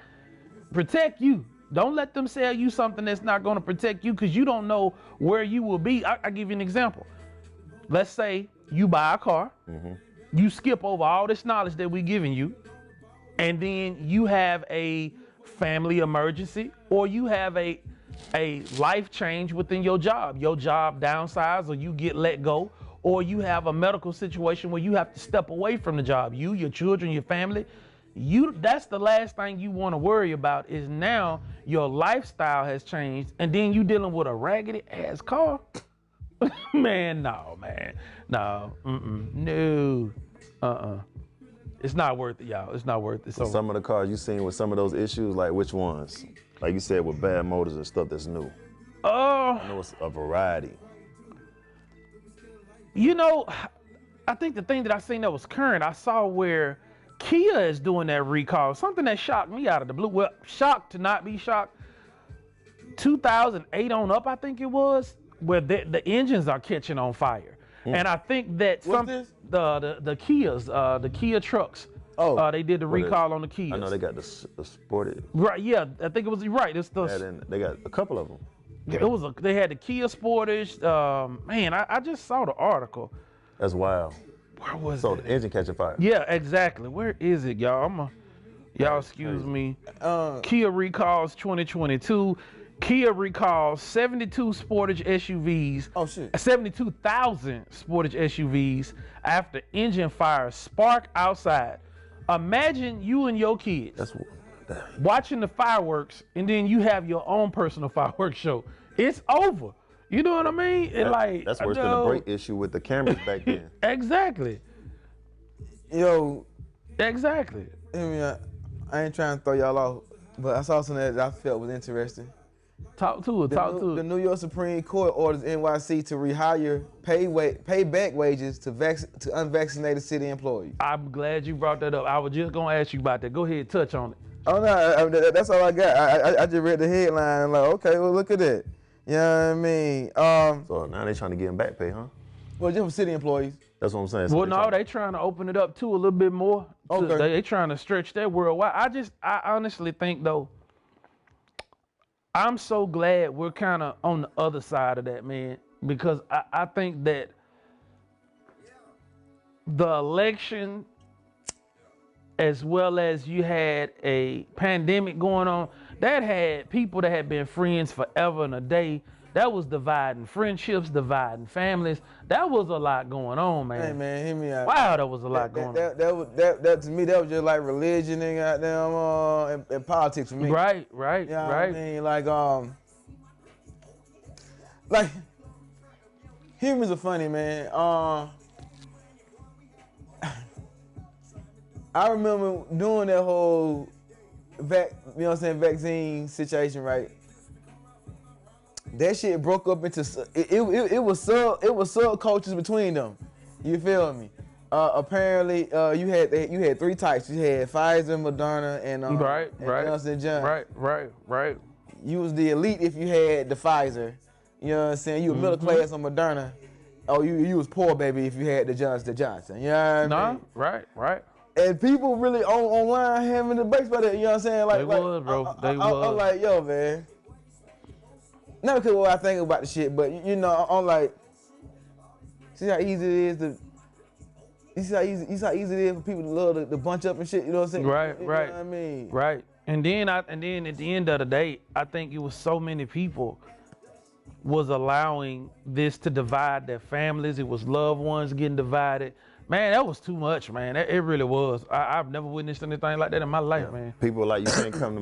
protect you. Don't let them sell you something that's not gonna protect you, because you don't know where you will be. I give you an example. Let's say you buy a car, you skip over all this knowledge that we're giving you, and then you have a family emergency, or you have a life change within your job downsizes, or you get let go, or you have a medical situation where you have to step away from the job, you, your children, your family. That's the last thing you want to worry about, is now your lifestyle has changed, and then you dealing with a raggedy ass car. Man, no, it's not worth it, y'all. It's not worth it. So Some of the cars you seen with some of those issues, like which ones? Like you said, with bad motors and stuff that's new. I know it's a variety. You know, I think the thing that I seen that was current, I saw where Kia is doing that recall. Something that shocked me out of the blue. Well, shocked to not be shocked. 2008 on up, I think it was, where the engines are catching on fire. And I think that the Kias, the Kia trucks, they did the recall on the Kias. I know they got the Sportage. Right, yeah, I think it was right. It's the They got a couple of them. they had the Kia Sportage. Man, I just saw the article. That's wild. Where was So it? the engine catching fire. Yeah, exactly. Where is it, y'all? Y'all excuse me. Kia recalls 2022. Kia recalls 72 Sportage SUVs. Oh shit. 72,000 Sportage SUVs after engine fire spark outside. Imagine you and your kids watching the fireworks, and then you have your own personal fireworks show. It's over. You know what I mean? That's worse than the brake issue with the cameras back then. Exactly. Yo, Exactly. I ain't trying to throw y'all off, but I saw something that I felt was interesting. Talk to it. The New York Supreme Court orders NYC to rehire pay back wages to unvaccinated city employees. I'm glad you brought that up. I was just gonna ask you about that. Go ahead, touch on it. Oh no, that's all I got. I just read the headline and like, okay, well look at that. You know what I mean? So now they trying to give them back pay, huh? Well, just for city employees. That's what I'm saying. So Well, no, they trying to open it up too a little bit more. Okay. They trying to stretch that worldwide. I honestly think though, I'm so glad we're kind of on the other side of that, man, because I think that the election, as well as you had a pandemic going on, that had people that had been friends forever and a day. That was dividing friendships, dividing families. That was a lot going on, man. Hey man, hear me out. Wow, that was a lot going on. That to me, that was just like religion and goddamn and politics for me. Right, You know what I mean? Like humans are funny, man. I remember doing that whole vaccine situation, right? That shit broke up into it was subcultures between them. You feel me? Apparently, you had three types. You had Pfizer, Moderna, and Johnson & Johnson. Right. You was the elite if you had the Pfizer. You know what I'm saying? You were middle class on Moderna. Oh, you was poor, baby, if you had the Johnson. You know what I mean? Right. And people really online having debates about it. You know what I'm saying? Like, They was, bro. They was. I'm like, yo, man. Not because of what I think about the shit, but you know, I'm like, see how easy it is to. You see how easy it is for people to love to bunch up and shit. You know what I'm saying? Right. You know what I mean? Right. And then at the end of the day, I think it was so many people was allowing this to divide their families. It was loved ones getting divided. Man, that was too much, man. It really was. I've never witnessed anything like that in my life, man. People are like, you can't come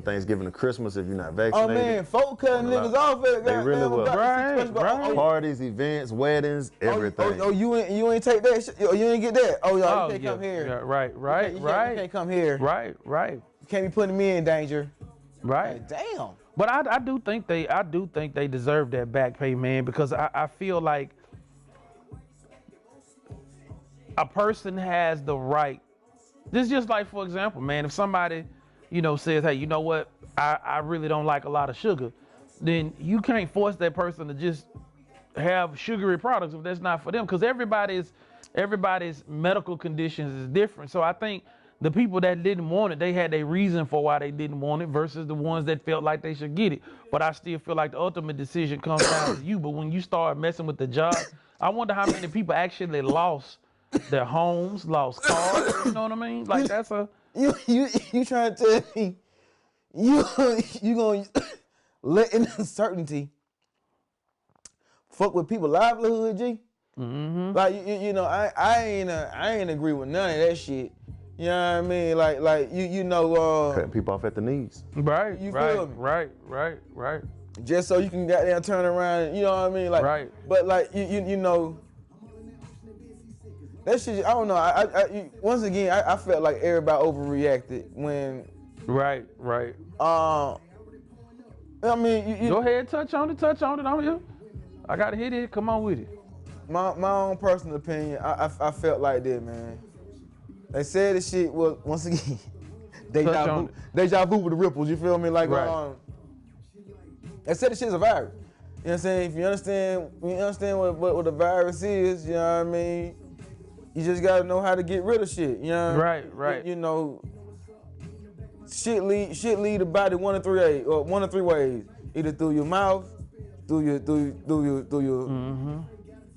to Thanksgiving or Christmas if you're not vaccinated. Oh man, folk cutting niggas off at They really will. Right. Parties, events, weddings, everything. Oh, you ain't take that shit. You ain't get that. Oh, y'all, you can't come here. Yeah, right. You can't come here. Right. You can't be putting me in danger. Right. Like, damn. But I do think they deserve that back pay, man, because I feel like a person has the right. This is just like, for example, man, if somebody says, hey, you know what, I really don't like a lot of sugar, then you can't force that person to just have sugary products if that's not for them, because everybody's medical conditions is different. So I think the people that didn't want it, they had a reason for why they didn't want it versus the ones that felt like they should get it. But I still feel like the ultimate decision comes down to you. But when you start messing with the job, I wonder how many people actually lost their homes, lost cars. You know what I mean? Like that's a You trying to tell me you gonna let uncertainty fuck with people's livelihood, G? Mm-hmm. Like I ain't agree with none of that shit. You know what I mean? Like Cutting people off at the knees. Right, You right, feel me? right. just so you can goddamn turn around. You know what I mean? Like, Right. But like you know, that shit. I don't know. Once again, I felt like everybody overreacted when. Right. I mean, you Go ahead, touch on it. I'm here. I gotta hit it. Come on with it. My own personal opinion, I felt like that, man. They said this shit was, once again, deja vu with the ripples, you feel me? Like, Right. They said this shit's a virus. You know what I'm saying? If you understand what a virus is, you know what I mean? You just gotta know how to get rid of shit, you know? Right. You know, shit lead the body one of three ways. Either through your mouth, through your Mm-hmm.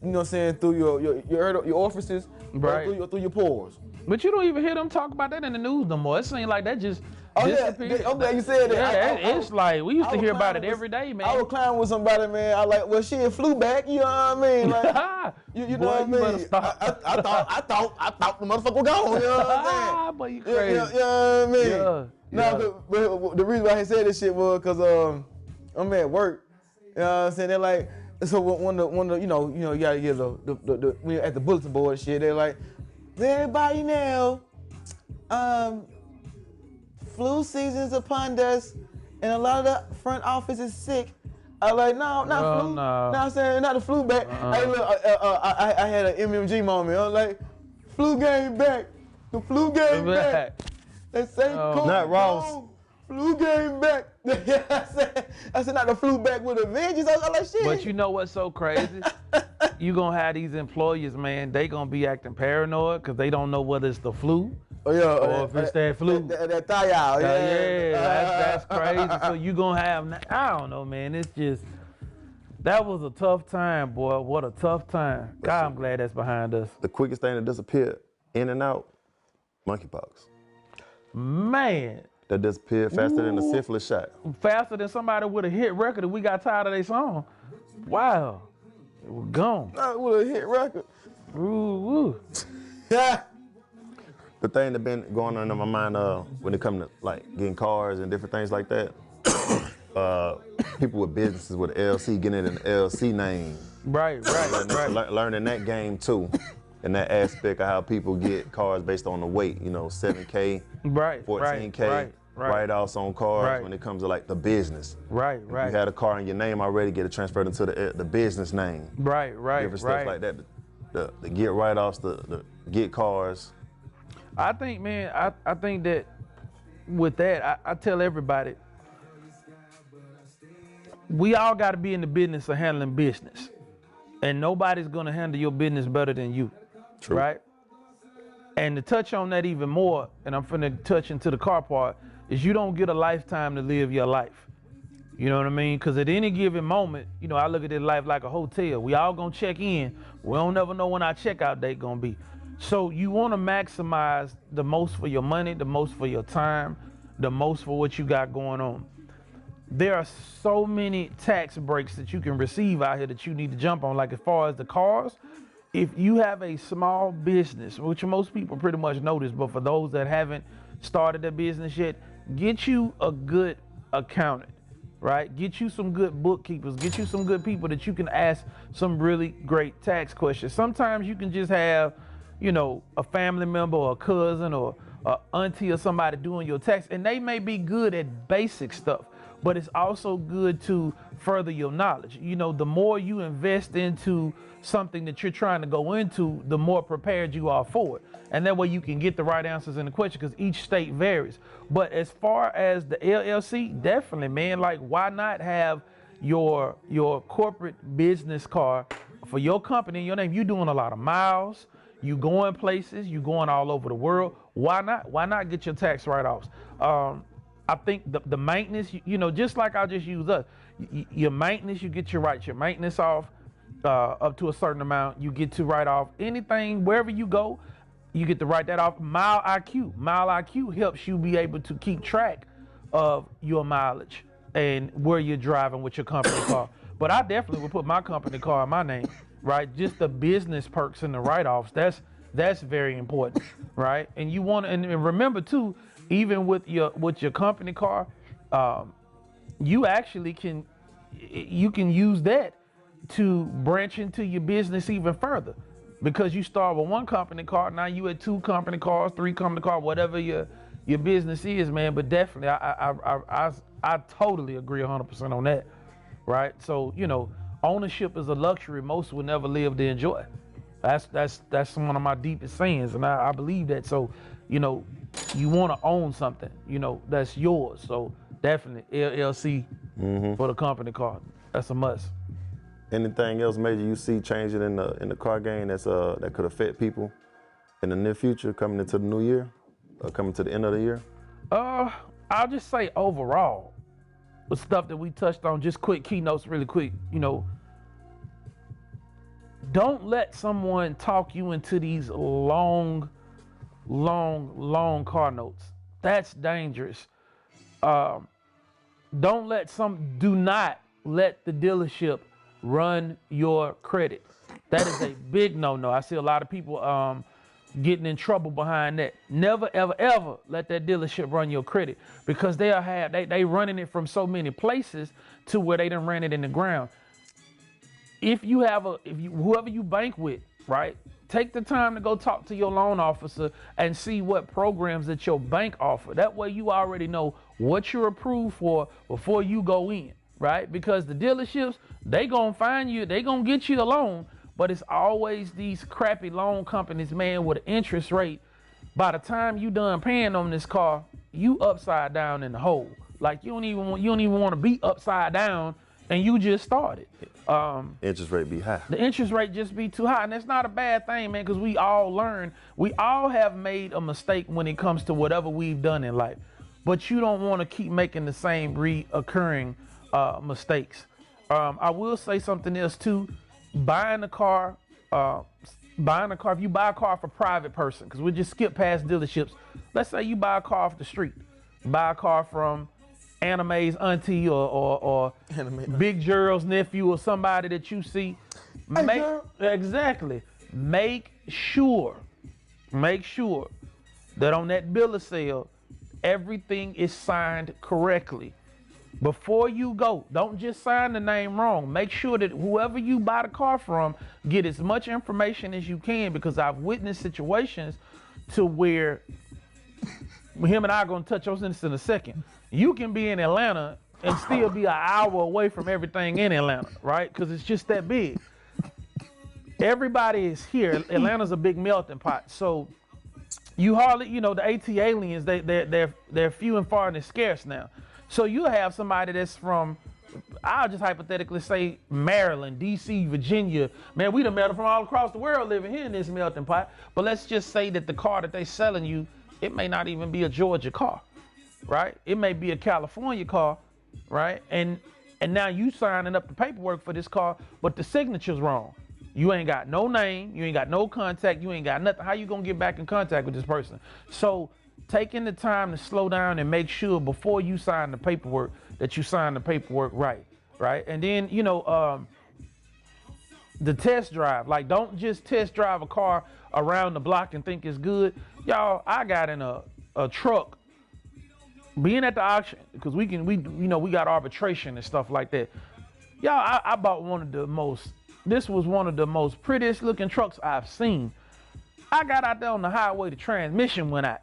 you know what I'm saying, through your orifices, Right. or through your pores. But you don't even hear them talk about that in the news no more. It seems like that just disappeared. I'm glad you said that. Yeah, it's like we used to hear about it climbing every day, man. I was climbing with somebody, man. I like, well, shit flew back. You know what I mean? Like, you know Boy, what I you better mean? stop. I thought the motherfucker was gone. You know what I'm saying? Boy, you You crazy. know what I mean? Yeah. No, but the reason why I said this shit was because I'm at work. You know what I'm saying? They're like, so when the you know you gotta get the when you're at the bulletin board and shit, they're like, everybody now, flu season's upon us, and a lot of the front office is sick. I like, no, not flu. No. I'm saying not the flu back. Hey, look, I had an MMG moment. I was like, flu game back. The flu game back. They say cool. Not Ross. Flu game back. I said not the flu back with a vengeance. I was like, shit. But you know what's so crazy? You gonna have these employers, man. They gonna be acting paranoid because they don't know whether it's the flu Oh yeah. or if it's that flu. That thigh out. That's crazy. So you gonna have, I don't know, man. It's just, that was a tough time, boy. What a tough time. God, I'm glad that's behind us. The quickest thing that disappeared in and out, monkeypox. Man, That disappeared faster than a syphilis shot. faster than somebody with a hit record if we got tired of their song. Wow. It was gone. Not with a hit record. Ooh. Yeah. The thing that been going on in my mind when it comes to like getting cars and different things like that, people with businesses with LC getting an LC name. Right. Learning that game too. And that aspect of how people get cars based on the weight, 7K, Right. 14K, write-offs on cars Right. when it comes to like the business. Right. If you had a car in your name already, get it transferred into the business name. Right. Different stuff like that. The get write-offs, the get cars. I think, man, I think that with that, I tell everybody, we all got to be in the business of handling business. And nobody's going to handle your business better than you. True. Right? And to touch on that even more, and I'm finna touch into the car part, is you don't get a lifetime to live your life. You know what I mean? Because at any given moment, I look at this life like a hotel. We all gonna check in. We don't never know when our checkout date gonna be. So you wanna maximize the most for your money, the most for your time, the most for what you got going on. There are so many tax breaks that you can receive out here that you need to jump on. Like as far as the cars, if you have a small business, which most people pretty much know this, but for those that haven't started a business yet, get you a good accountant, right? Get you some good bookkeepers, get you some good people that you can ask some really great tax questions. Sometimes you can just have, a family member or a cousin or an auntie or somebody doing your tax, and they may be good at basic stuff. But it's also good to further your knowledge. You know, the more you invest into something that you're trying to go into, the more prepared you are for it. And that way you can get the right answers in the question, because each state varies. But as far as the LLC, definitely, man, like, why not have your corporate business card for your company, your name? You doing a lot of miles, you going places, you going all over the world. Why not? Why not get your tax write-offs? I think the maintenance, you know, just like I'll just use us, your maintenance, you get your maintenance off up to a certain amount. You get to write off anything, wherever you go, you get to write that off. Mile IQ helps you be able to keep track of your mileage and where you're driving with your company car. But I definitely would put my company car in my name, right? Just the business perks and the write-offs, that's very important, right? And you want to, and remember too, even with your company car, you actually can use that to branch into your business even further, because you start with one company car, now you at 2 company cars, 3 company cars, whatever your business is, man. But definitely, I totally agree 100% on that, right? So, you know, ownership is a luxury most will never live to enjoy. That's one of my deepest sayings, and I believe that. So, you know, you want to own something, you know, that's yours. So definitely LLC for the company car. That's a must. Anything else major you see changing in the car game that could affect people in the near future, coming into the new year, or coming to the end of the year? I'll just say overall, the stuff that we touched on, just quick keynotes, really quick. You know, don't let someone talk you into these long car notes. That's dangerous. Do not let the dealership run your credit. That is a big no-no. I see a lot of people getting in trouble behind that. Never, ever let that dealership run your credit, because they'll have they running it from so many places to where they done ran it in the ground. If you have whoever you bank with, right? Take the time to go talk to your loan officer and see what programs that your bank offer. That way you already know what you're approved for before you go in, right? Because the dealerships, they gonna find you, they gonna get you the loan, but it's always these crappy loan companies, man, with an interest rate. By the time you done paying on this car, you upside down in the hole. Like you don't even want to be upside down, and you just started. Interest rate be high. The interest rate just be too high, and that's not a bad thing, man, because we all learn. We all have made a mistake when it comes to whatever we've done in life, but you don't want to keep making the same reoccurring mistakes. I will say something else too. Buying a car, if you buy a car for private person, because we just skip past dealerships. Let's say you buy a car off the street, buy a car from Anime's auntie or Big Gerald's nephew or somebody that you see. Exactly. Make sure that on that bill of sale, everything is signed correctly. Before you go, don't just sign the name wrong. Make sure that whoever you buy the car from get as much information as you can, because I've witnessed situations to where him and I are going to touch on this in a second. You can be in Atlanta and still be an hour away from everything in Atlanta, right? Because it's just that big. Everybody is here. Atlanta's a big melting pot. So you hardly, the AT aliens, they're few and far and they're scarce now. So you have somebody that's from, I'll just hypothetically say Maryland, DC, Virginia. Man, we done met them from all across the world living here in this melting pot. But let's just say that the car that they selling you, it may not even be a Georgia car, right? It may be a California car, right? And now you signing up the paperwork for this car, but the signature's wrong. You ain't got no name, you ain't got no contact, you ain't got nothing. How you gonna get back in contact with this person? So taking the time to slow down and make sure before you sign the paperwork that you sign the paperwork right? And then, the test drive, like don't just test drive a car around the block and think it's good. Y'all, I got in a truck being at the auction, because we got arbitration and stuff like that. Y'all, I bought this was one of the most prettiest looking trucks I've seen. I got out there on the highway, the transmission went out.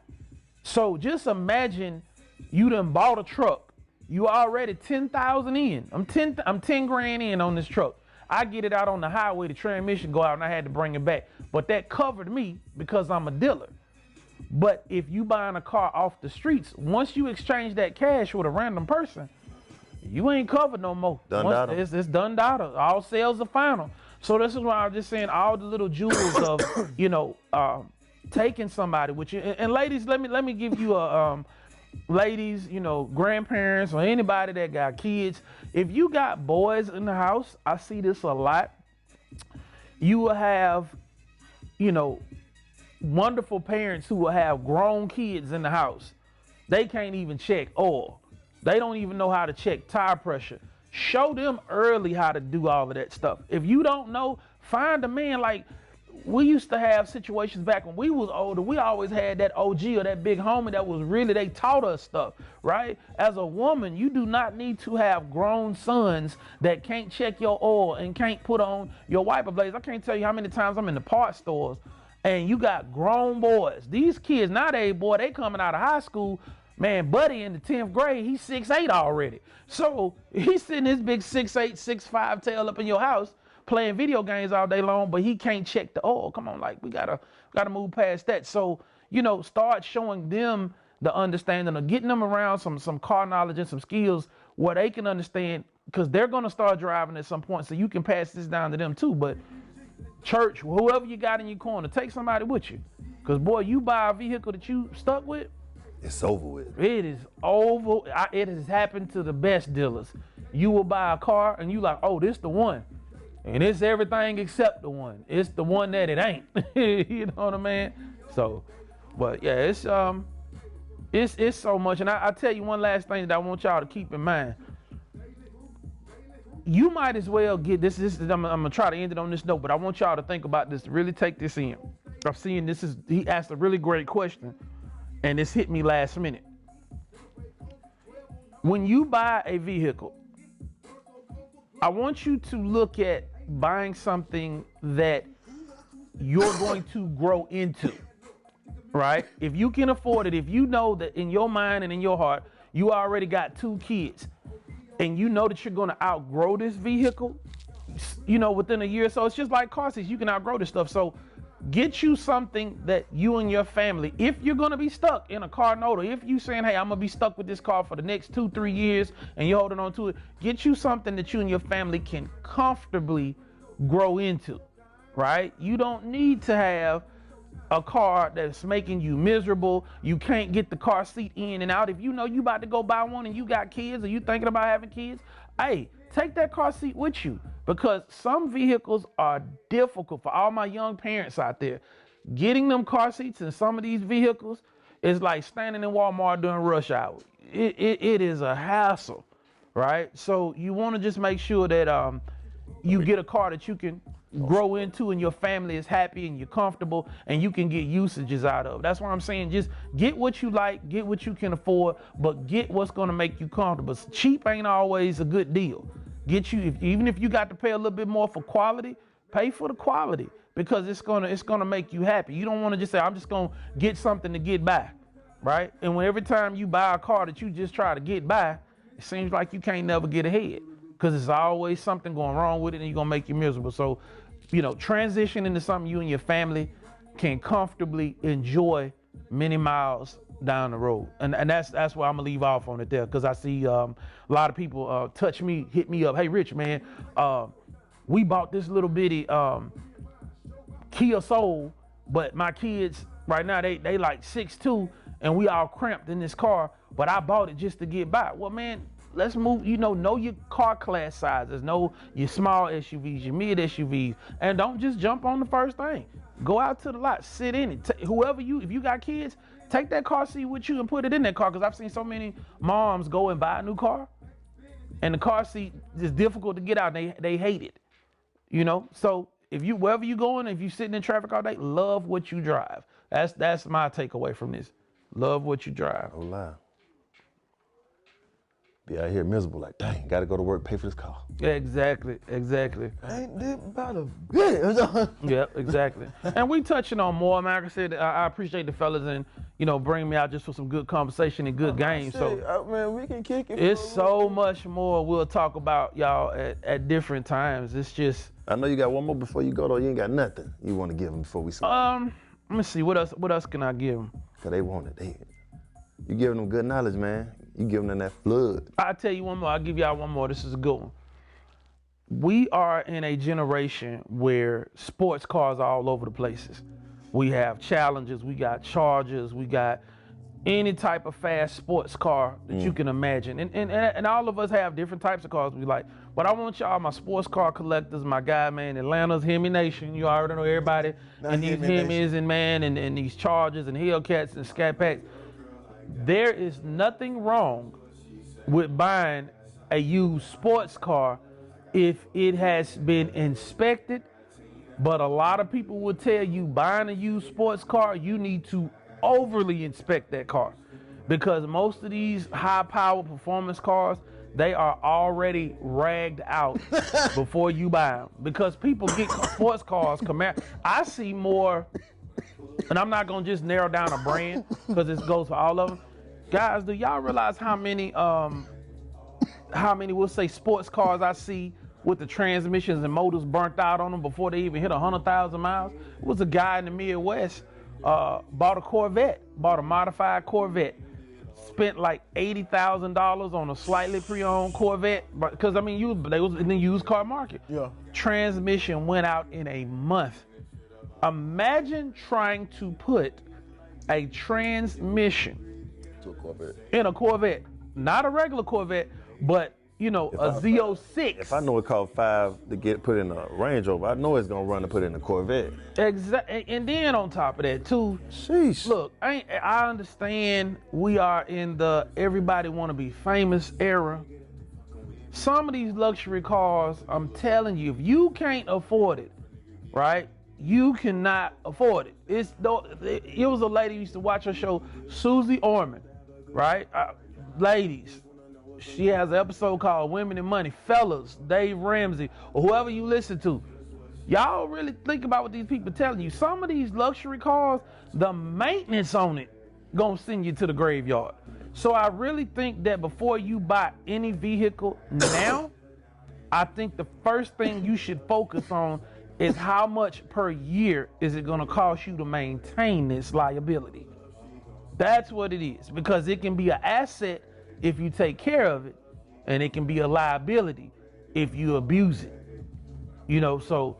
So just imagine you done bought a truck You already 10,000 in. I'm 10 grand in on this truck. I get it out on the highway, the transmission go out, and I had to bring it back. But that covered me because I'm a dealer. But if you buying a car off the streets, once you exchange that cash with a random person, you ain't covered no more. It's done data. All sales are final. So this is why I'm just saying all the little jewels of, you know, taking somebody with you. And ladies, let me give you a ladies, you know, grandparents or anybody that got kids. If you got boys in the house, I see this a lot. You will have, you know, wonderful parents who will have grown kids in the house. They can't even check oil. They don't even know how to check tire pressure. Show them early how to do all of that stuff. If you don't know, find a man. Like, we used to have situations back when we was older. We always had that OG or that big homie that was really, they taught us stuff, right? As a woman, you do not need to have grown sons that can't check your oil and can't put on your wiper blades. I can't tell you how many times I'm in the parts stores and you got grown boys. These kids nowadays, boy, they coming out of high school. Man, Buddy in the 10th grade, he's 6'8" already. So he's sitting his big 6'8", 6'5" tail up in your house playing video games all day long, but he can't check the oil. Come on, like we gotta move past that. So, you know, start showing them the understanding of getting them around some car knowledge and some skills where they can understand, because they're gonna start driving at some point. So you can pass this down to them too. But church, whoever you got in your corner, take somebody with you. Because boy, you buy a vehicle that you stuck with, it's over with. It is over. It has happened to the best dealers. You will buy a car and you like, oh, this the one. And it's everything except the one. It's the one that it ain't. You know what I mean? So, but yeah, it's so much. And I tell you one last thing that I want y'all to keep in mind. You might as well get this. I'm gonna try to end it on this note, but I want y'all to think about this. Really take this in. I've seen this is. He asked a really great question. And this hit me last minute. When you buy a vehicle, I want you to look at buying something that you're going to grow into, right? If you can afford it, if you know that in your mind and in your heart, you already got 2 kids and you know that you're going to outgrow this vehicle, you know, within a year or so. It's just like car seats. You can outgrow this stuff. So get you something that you and your family, if you're going to be stuck in a car note, or if you saying, hey, I'm going to be stuck with this car for the next 2-3 years and you're holding on to it, get you something that you and your family can comfortably grow into, right? You don't need to have a car that's making you miserable. You can't get the car seat in and out. If you know you about to go buy one and you got kids or you thinking about having kids, hey, take that car seat with you, because some vehicles are difficult for all my young parents out there. Getting them car seats in some of these vehicles is like standing in Walmart during rush hour. It is a hassle, right? So you want to just make sure that you get a car that you can grow into and your family is happy and you're comfortable and you can get usages out of. That's why I'm saying just get what you like, get what you can afford, but get what's going to make you comfortable. Cheap ain't always a good deal. Get you, even if you got to pay a little bit more for quality, pay for the quality, because it's gonna make you happy. You don't want to just say, I'm just gonna get something to get by, right? And when every time you buy a car that you just try to get by, it seems like you can't never get ahead, because there's always something going wrong with it and you're gonna make you miserable. So, you know, transition into something you and your family can comfortably enjoy many miles down the road. And that's where I'm gonna leave off on it there, because I see a lot of people touch me, hit me up. Hey, Rich, man, we bought this little bitty Kia Soul, but my kids right now, they like 6'2", and we all cramped in this car, but I bought it just to get by. Well, man, let's move, know your car class sizes, know your small SUVs, your mid SUVs, and don't just jump on the first thing. Go out to the lot, sit in it. If you got kids, take that car seat with you and put it in that car, because I've seen so many moms go and buy a new car, and the car seat is difficult to get out. They hate it, So wherever you going, if you sitting in traffic all day, love what you drive. That's my takeaway from this. Love what you drive. Oh, lie. Be out here miserable, like, dang, gotta go to work, pay for this car. Yeah, exactly. Ain't that about a bit? Yeah, exactly. And we touching on more, man. Like I said, I appreciate the fellas, and bring me out just for some good conversation and good games. So man, we can kick it. it's so much more we'll talk about, y'all, at different times. It's just. I know you got one more before you go though. You ain't got nothing you want to give them before we slide. Let me see. What else can I give them? Cause they want it. You giving them good knowledge, man. You giving them that flood. I'll tell you one more. I'll give y'all one more. This is a good one. We are in a generation where sports cars are all over the places. We have Challengers, we got Chargers, we got any type of fast sports car that you can imagine. And all of us have different types of cars we like. But I want y'all, my sports car collectors, my guy, man, Atlanta's Hemi Nation. You already know everybody. And these Hemis and man, and these Chargers and Hellcats and Scat Packs. There is nothing wrong with buying a used sports car if it has been inspected. But a lot of people will tell you buying a used sports car, you need to overly inspect that car, because most of these high power performance cars, they are already ragged out before you buy them, because people get sports cars. I see more, and I'm not gonna just narrow down a brand because this goes for all of them. Guys, do y'all realize how many we'll say sports cars I see with the transmissions and motors burnt out on them before they even hit 100,000 miles? It was a guy in the Midwest, bought a modified Corvette, spent like $80,000 on a slightly pre-owned Corvette, because they was in the used car market. Yeah. Transmission went out in a month. Imagine trying to put a transmission in a Corvette, not a regular Corvette, but a Z06. If I know it cost $5 to get put in a Range Rover, I know it's gonna run to put in a Corvette. Exactly. And then on top of that too, sheesh. Look, I understand we are in the everybody want to be famous era. Some of these luxury cars, I'm telling you, if you can't afford it, right? You cannot afford it. It was a lady who used to watch her show, Susie Orman, right? Ladies, she has an episode called Women and Money. Fellas, Dave Ramsey, or whoever you listen to, y'all really think about what these people telling you. Some of these luxury cars, the maintenance on it gonna send you to the graveyard. So I really think that before you buy any vehicle now, I think the first thing you should focus on is how much per year is it gonna cost you to maintain this liability. That's what it is, because it can be an asset if you take care of it, and it can be a liability if you abuse it. So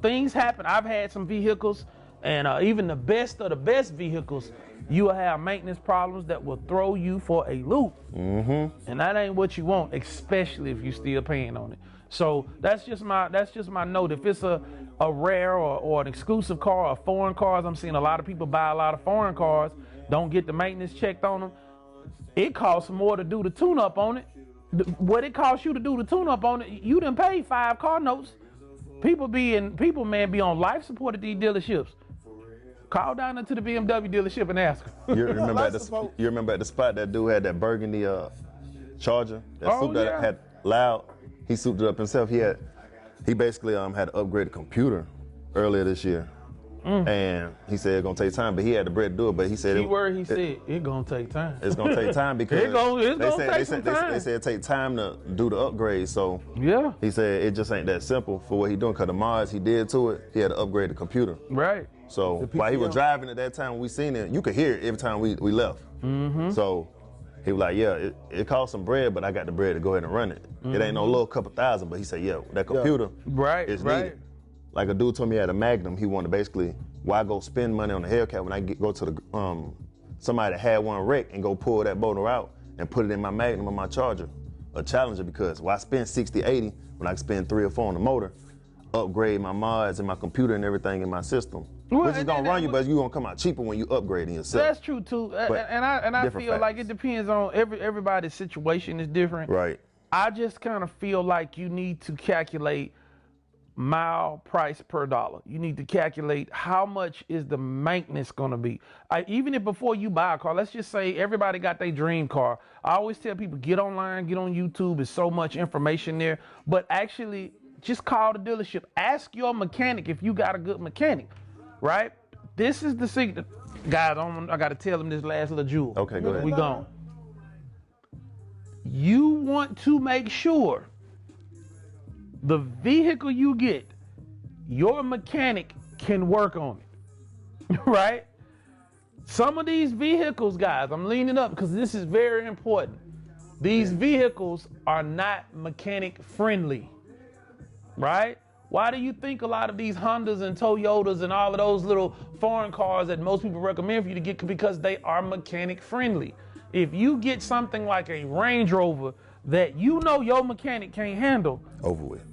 things happen. I've had some vehicles, and even the best of the best vehicles, you will have maintenance problems that will throw you for a loop. And that ain't what you want, especially if you're still paying on it. So that's just my note. If it's a rare or an exclusive car or foreign cars, I'm seeing a lot of people buy a lot of foreign cars, don't get the maintenance checked on them. It costs more to do the tune-up on it. What it costs you to do the tune-up on it, you done paid 5 car notes. People be on life support at these dealerships. Call down into the BMW dealership and ask them. You remember at the spot that dude had that burgundy Charger? That had loud. He souped it up himself. He basically had to upgrade the computer earlier this year. And he said it's gonna take time, but he had the bread to do it. But he said it's gonna take time. It's gonna take time because they said it take time to do the upgrade. So yeah, he said it just ain't that simple for what he doing, because the mods he did to it, he had to upgrade the computer. Right. So while he was driving at that time when we seen it, you could hear it every time we left. So he was like, yeah, it cost some bread, but I got the bread to go ahead and run it. It ain't no little couple thousand, but he said, yeah, that computer is needed. Like a dude told me at a Magnum, he wanted to basically, why go spend money on a Hellcat when I go to the somebody that had one wreck and go pull that motor out and put it in my Magnum or my Charger, a Challenger, because why spend 60, 80 when I can spend 3 or 4 on the motor, upgrade my mods and my computer and everything in my system. Which is gonna run you, but you gonna come out cheaper when you upgrading yourself. That's true too, and I feel like it depends on everybody's situation is different. Right. I just kind of feel like you need to calculate mile price per dollar. You need to calculate how much is the maintenance going to be. Even if before you buy a car, let's just say everybody got their dream car. I always tell people, get online, get on YouTube. There's so much information there. But actually, just call the dealership. Ask your mechanic if you got a good mechanic, right? This is the secret. Guys, I got to tell them this last little jewel. Okay, go ahead. We gone. You want to make sure the vehicle you get, your mechanic can work on it, right? Some of these vehicles, guys, I'm leaning up because this is very important. These vehicles are not mechanic friendly, right? Why do you think a lot of these Hondas and Toyotas and all of those little foreign cars that most people recommend for you to get? Because they are mechanic friendly. If you get something like a Range Rover that you know your mechanic can't handle, Over with.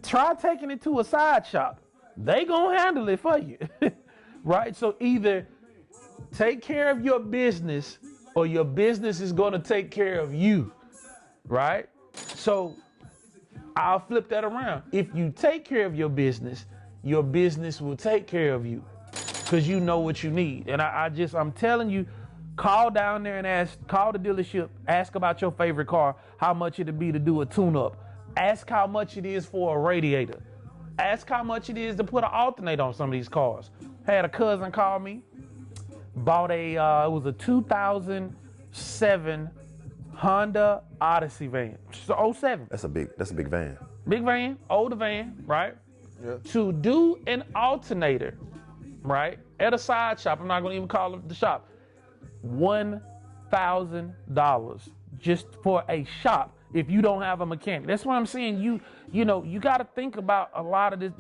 try taking it to a side shop. They gonna handle it for you, right? So either take care of your business or your business is gonna take care of you, right? So I'll flip that around. If you take care of your business will take care of you because you know what you need. And I'm telling you, call down there and call the dealership, ask about your favorite car, how much it'd be to do a tune-up. Ask how much it is for a radiator. Ask how much it is to put an alternator on some of these cars. Had a cousin call me, bought it was a 2007 Honda Odyssey van. So 07. That's a big van. Big van, older van, right? Yeah. To do an alternator, right? At a side shop, I'm not gonna even call it the shop. $1,000 just for a shop if you don't have a mechanic. That's what I'm saying. You got to think about a lot of this.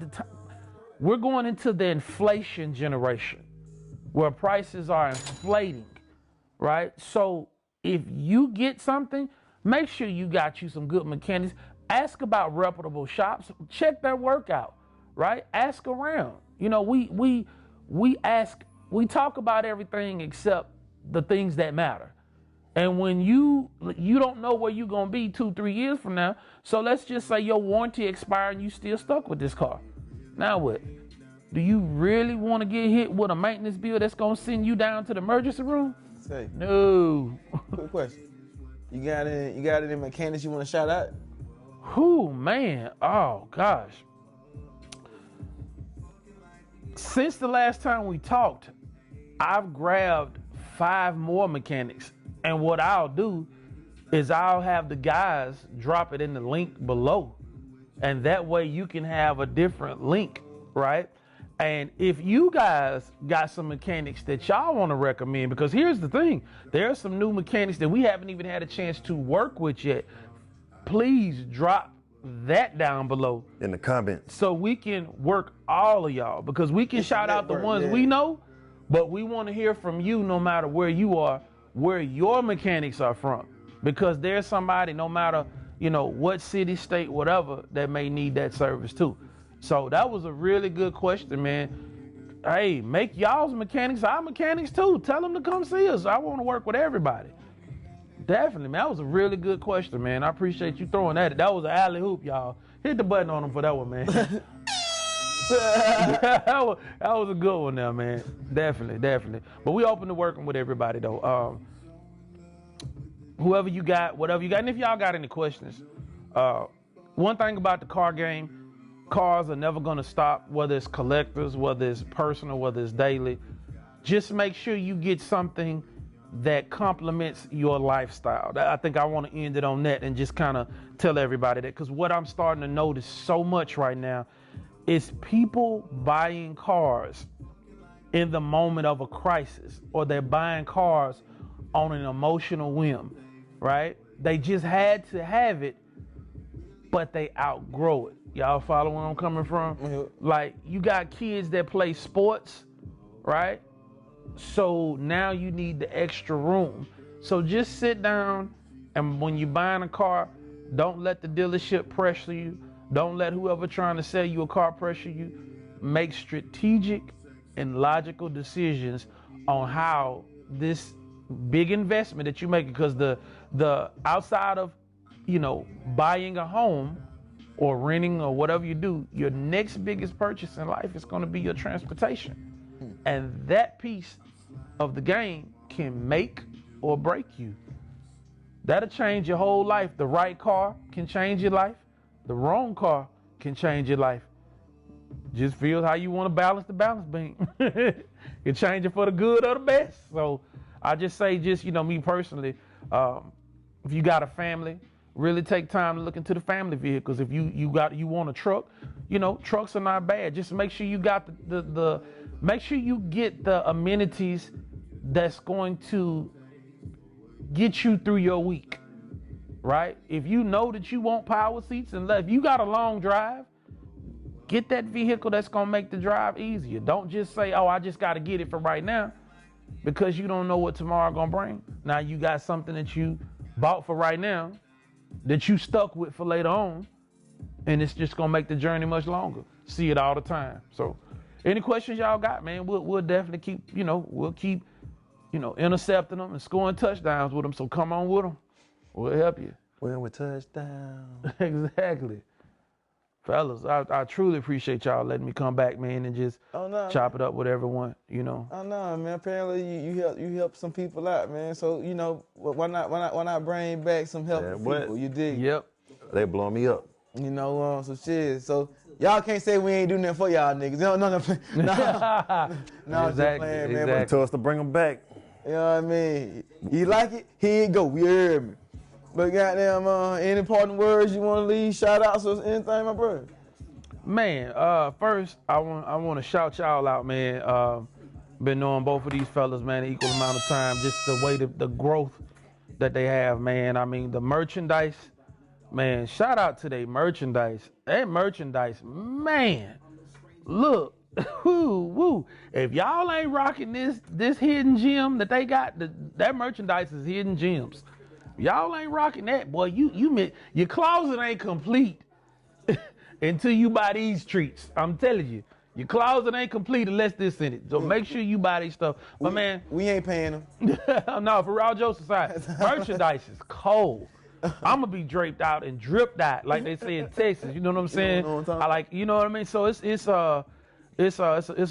We're going into the inflation generation where prices are inflating, right? So if you get something, make sure you got you some good mechanics. Ask about reputable shops. Check their work out, right? Ask around. We talk about everything except the things that matter. And when you don't know where you're going to be 2-3 years from now, so let's just say your warranty expired and you still stuck with this car. Now what? Do you really want to get hit with a maintenance bill that's going to send you down to the emergency room? Say, No. quick question. You got any mechanics you want to shout out? Whew, man. Oh, gosh. Since the last time we talked, I've grabbed 5 more mechanics. And what I'll do is I'll have the guys drop it in the link below. And that way you can have a different link, right? And if you guys got some mechanics that y'all want to recommend, because here's the thing, there are some new mechanics that we haven't even had a chance to work with yet. Please drop that down below In the comments. so we can work all of y'all, because we can shout out the ones we know, but we want to hear from you no matter where you are, where your mechanics are from, because there's somebody, no matter what city, state, whatever, that may need that service too. So that was a really good question, man. Hey, make y'all's mechanics our mechanics too. Tell them to come see us. I want to work with everybody. Definitely, man. That was a really good question, man. I appreciate you throwing that. That was an alley hoop, y'all. Hit the button on them for that one, man. that was a good one now, man. Definitely. But we open to working with everybody, though. Whoever you got, whatever you got. And if y'all got any questions, one thing about the car game, cars are never going to stop, whether it's collectors, whether it's personal, whether it's daily. Just make sure you get something that complements your lifestyle. I think I want to end it on that and just kind of tell everybody that, because what I'm starting to notice so much right now is people buying cars in the moment of a crisis, or they're buying cars on an emotional whim, right? They just had to have it, but they outgrow it. Y'all follow where I'm coming from? Mm-hmm. Like, you got kids that play sports, right? So now you need the extra room. So just sit down, and when you're buying a car, don't let the dealership pressure you. Don't let whoever trying to sell you a car pressure you. Make strategic and logical decisions on how this big investment that you make, because the outside of buying a home or renting or whatever you do, your next biggest purchase in life is going to be your transportation. And that piece of the game can make or break you. That'll change your whole life. The right car can change your life. The wrong car can change your life. just feels how you want to balance the balance beam. You change it for the good or the best. So I just say, me personally, if you got a family, really take time to look into the family vehicles. If you want a truck, trucks are not bad. Just make sure you got make sure you get the amenities that's going to get you through your week, right? If you know that you want power seats, and if you got a long drive, get that vehicle that's gonna make the drive easier. Don't just say, oh, I just gotta get it for right now, because you don't know what tomorrow gonna bring. Now you got something that you bought for right now that you stuck with for later on, and it's just gonna make the journey much longer. See it all the time. So any questions y'all got, man, we'll definitely keep, we'll keep, intercepting them and scoring touchdowns with them. So come on with them. We'll help you. When we touchdown. Exactly. Fellas, I truly appreciate y'all letting me come back, man, and just chop it up with everyone, Oh no, man. Apparently you help some people out, man. So why not bring back some help for people? You dig? Yep. They blowing me up. So shit. So y'all can't say we ain't do nothing for y'all niggas. No, Exactly, just playing, man. But to us to bring them back. You know what I mean? You like it? Here you go. You heard me. But goddamn, any important words you want to leave? Shout outs or anything, my brother? Man, first I want to shout y'all out, man. Been knowing both of these fellas, man, an equal amount of time. Just the way the growth that they have, man. I mean, the merchandise, man. Shout out to their merchandise. That merchandise, man. Look, woo. If y'all ain't rocking this hidden gem that they got, that merchandise is hidden gems. Y'all ain't rocking that, boy. Your closet ain't complete until you buy these treats. I'm telling you, your closet ain't complete unless this in it. So make sure you buy these stuff. But man, we ain't paying them. No, for real, Joe Society, merchandise is cold. I'm gonna be draped out and dripped out, like they say in Texas. You know what I'm saying? I like, you know what I mean. So it's an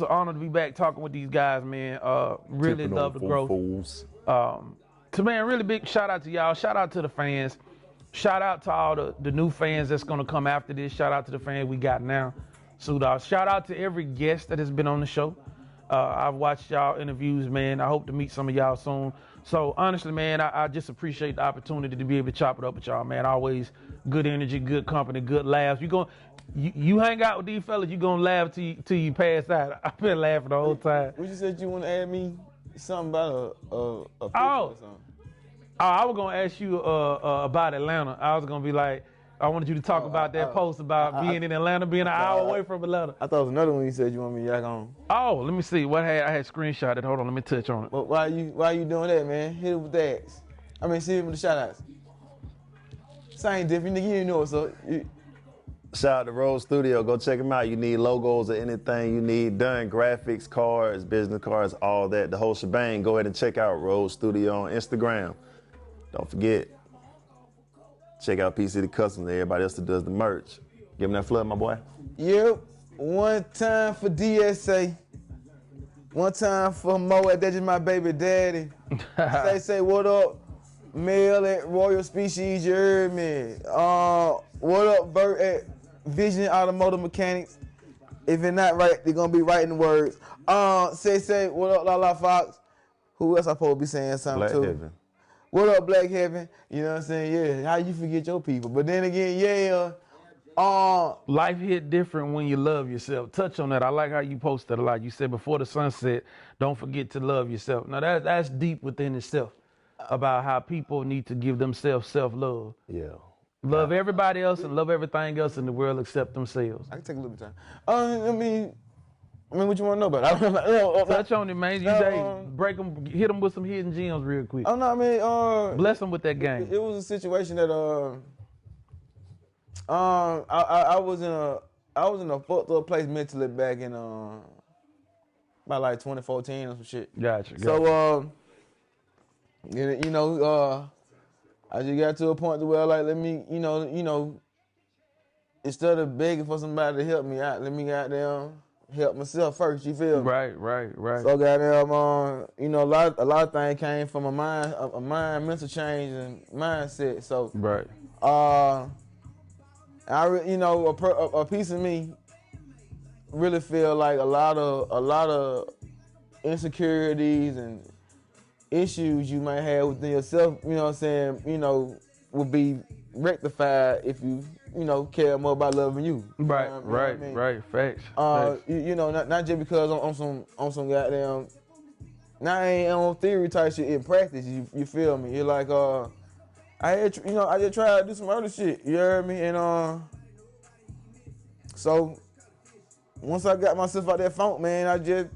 honor to be back talking with these guys, man. Really love the growth. So man, really big shout out to y'all. Shout out to the fans. Shout out to all the new fans that's gonna come after this. Shout out to the fans we got now. So shout out to every guest that has been on the show. I've watched y'all interviews, man. I hope to meet some of y'all soon. So honestly, man, I just appreciate the opportunity to be able to chop it up with y'all, man. Always good energy, good company, good laughs. You hang out with these fellas, you gonna laugh till you pass out. I've been laughing the whole time. What you said you want to add me something about a picture or something? I was gonna ask you about Atlanta. I was gonna be like, I wanted you to talk about that post about being in Atlanta, being an hour away from Atlanta. I thought it was another one you said you want me to yak on. Oh, let me see. I had screenshotted. Hold on, let me touch on it. But why you doing that, man? Hit it with the ads. I mean, see it with the shout outs. Same different, nigga. You didn't know it, so. Shout out to Rose Studio. Go check them out. You need logos or anything you need done, graphics, cards, business cards, all that, the whole shebang. Go ahead and check out Rose Studio on Instagram. Don't forget, check out PC the Customs and everybody else that does the merch. Give them that flood, my boy. Yep. One time for DSA. One time for Mo, that's just my baby daddy. say what up, Mel at Royal Species, you heard me. What up, Bert at Vision Automotive Mechanics. If it's not right, they're gonna be writing the words. Say, what up, Lala Fox? Who else I supposed to be saying something Black to? Heaven. What up, Black Heaven? You know what I'm saying? Yeah, how you forget your people? But then again, life hit different when you love yourself. Touch on that. I like how you posted a lot. You said before the sunset, don't forget to love yourself. Now that's deep within itself about how people need to give themselves self-love. Yeah. Love everybody else and love everything else in the world except themselves. I can take a little bit of time. I mean, what you want to know about it? Touch on it, man. You say break them, hit them with some hidden gems real quick. Oh no, I mean, bless them with that game. It was a situation that I was in a fucked up place mentally back in about like 2014 or some shit. Gotcha. So I just got to a point where like let me instead of begging for somebody to help me out, let me goddamn help myself first. You feel me? Right. So goddamn, a lot of things came from a mind, mental change and mindset. So right. a piece of me really feel like a lot of insecurities and issues you might have within yourself, you know what I'm saying, you know, would be rectified if you care more about loving you. Right, You know right, what I mean? right. Facts. You know, not just because on some goddamn. Now I ain't on theory type shit in practice. You feel me? You're like I just tried to do some other shit. You heard me? And so once I got myself out that funk, man, I just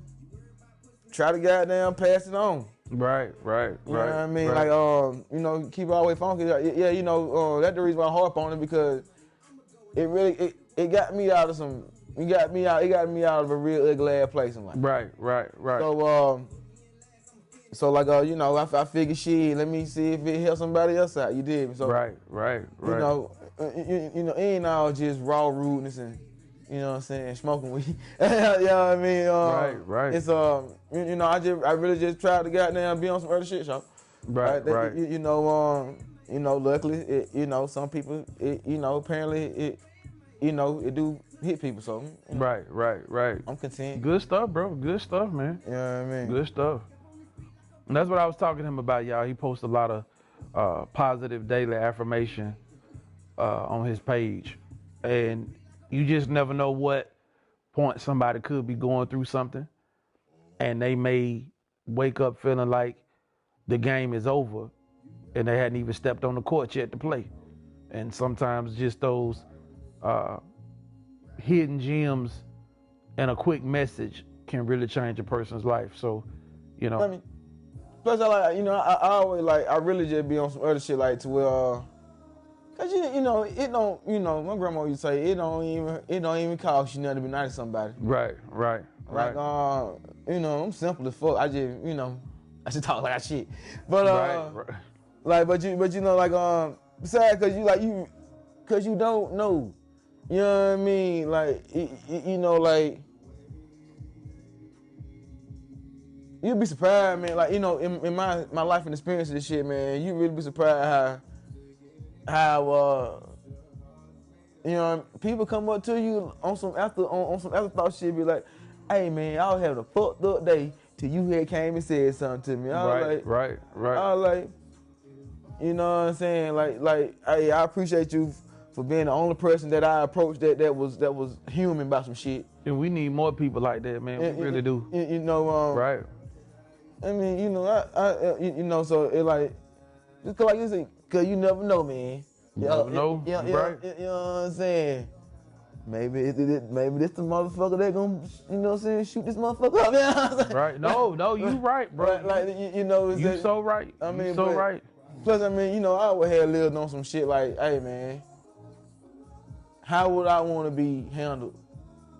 try to goddamn pass it on. Right. You know what I mean? Right. Like you know, keep it always funky. Yeah, you know, that's the reason why I harp on it, because it really it got me out of some. It got me out of a real ugly ass place in life. Right. So like you know, I figured shit. Let me see if it helps somebody else out. You did. So Right. You know, you know, it ain't all just raw rudeness and you know what I'm saying, smoking weed. You know what I mean? Right. It's you know, I really just tried to goddamn be on some other shit, so. Right. You know, luckily, you know, some people, you know, apparently you know, it do hit people. So. You know, Right. I'm content. Good stuff, bro. Good stuff, man. You know what I mean? Good stuff. And that's what I was talking to him about, y'all. He posts a lot of positive daily affirmation on his page. And you just never know what point somebody could be going through something. And they may wake up feeling like the game is over and they hadn't even stepped on the court yet to play. And sometimes just those hidden gems and a quick message can really change a person's life. So, you know. I mean, plus, I always I really just be on some other shit like to where, cause you know, it don't, you know, my grandma used to say it don't even cost you nothing to be nice to somebody. Right. Like, you know, I'm simple as fuck. I just, you know, I should talk like that shit. But Right. like, but you know, like, besides, cause you don't know. You know what I mean? Like, you know, like. You'd be surprised, man. Like, you know, in my life and experience of this shit, man, you really be surprised how you know, people come up to you on some afterthought shit, be like, hey man, I was having a fucked up day till you had came and said something to me. I was Right. I was like, you know what I'm saying? Like, hey, I appreciate you for being the only person that I approached that was human about some shit. And we need more people like that, man. We really do. You know, Right. I mean, you know, you know, so it like, just like you say, cause you never know, man. You never know, right? You know what I'm saying? Maybe this the motherfucker that gonna, you know what I'm saying, shoot this motherfucker up. You know what I'm saying? Right. No, you right, bro. Like you know, You so right. I mean, you so right. Plus, I mean, you know, I always had lived on some shit like, hey man, how would I want to be handled?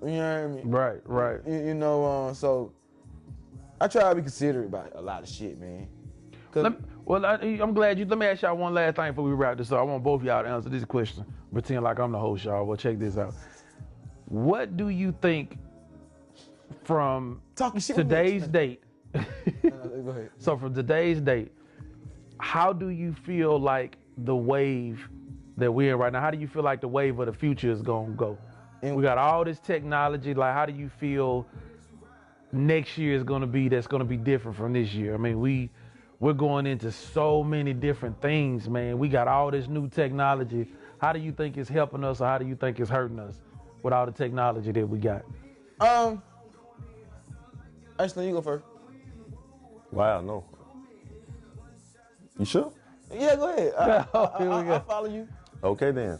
You know what I mean? Right. You know, so. I try to be considerate about a lot of shit, man. I'm glad you. Let me ask y'all one last thing before we wrap this up. I want both of y'all to answer this question. Pretend like I'm the host, y'all. Well, check this out. What do you think from talking shit today's date? Go ahead. So from today's date, how do you feel like the wave that we're in right now? How do you feel like the wave of the future is gonna go? And we got all this technology. Like, how do you feel next year is gonna be that's gonna be different from this year? I mean, we're going into so many different things, man. We got all this new technology. How do you think it's helping us, or how do you think it's hurting us with all the technology that we got? Actually, you go first. Wow, no. You sure? Yeah, go ahead. Here we go. I follow you. Okay then.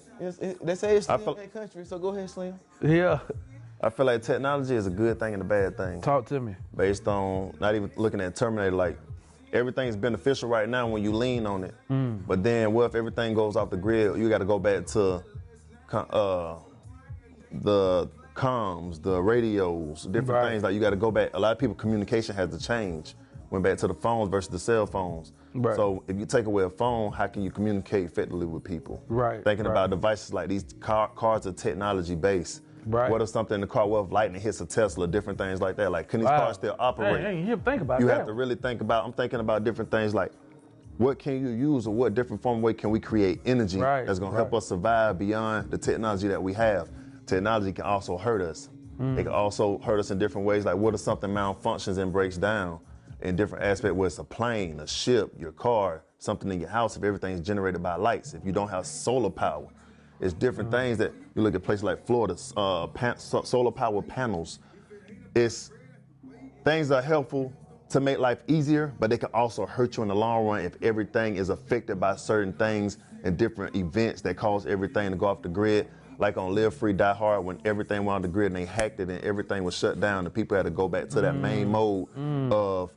They say it's Slim feel- in country, so go ahead, Slim. Yeah. I feel like technology is a good thing and a bad thing. Talk to me. Based on not even looking at Terminator, like everything's beneficial right now when you lean on it. But then what if everything goes off the grid? You got to go back to the comms, the radios, different things. Like you got to go back. A lot of people, communication has to change. Went back to the phones versus the cell phones. Right. So if you take away a phone, how can you communicate effectively with people? Right. Thinking right. about devices like these cars are technology based. Right. What if something in the car, what if lightning hits a Tesla, different things like that? Like, can these cars still operate? Hey, you think about You that. have to really think about, I'm thinking about different things like, what can you use, or what different form of way can we create energy that's going to help us survive beyond the technology that we have? Technology can also hurt us. It can also hurt us in different ways. Like, what if something malfunctions and breaks down in different aspects, where it's a plane, a ship, your car, something in your house, if everything's generated by lights, if you don't have solar power. It's different things that you look at places like Florida, solar power panels. It's things that are helpful to make life easier, but they can also hurt you in the long run if everything is affected by certain things and different events that cause everything to go off the grid. Like on Live Free, Die Hard, when everything went on the grid and they hacked it and everything was shut down, the people had to go back to that main mode of,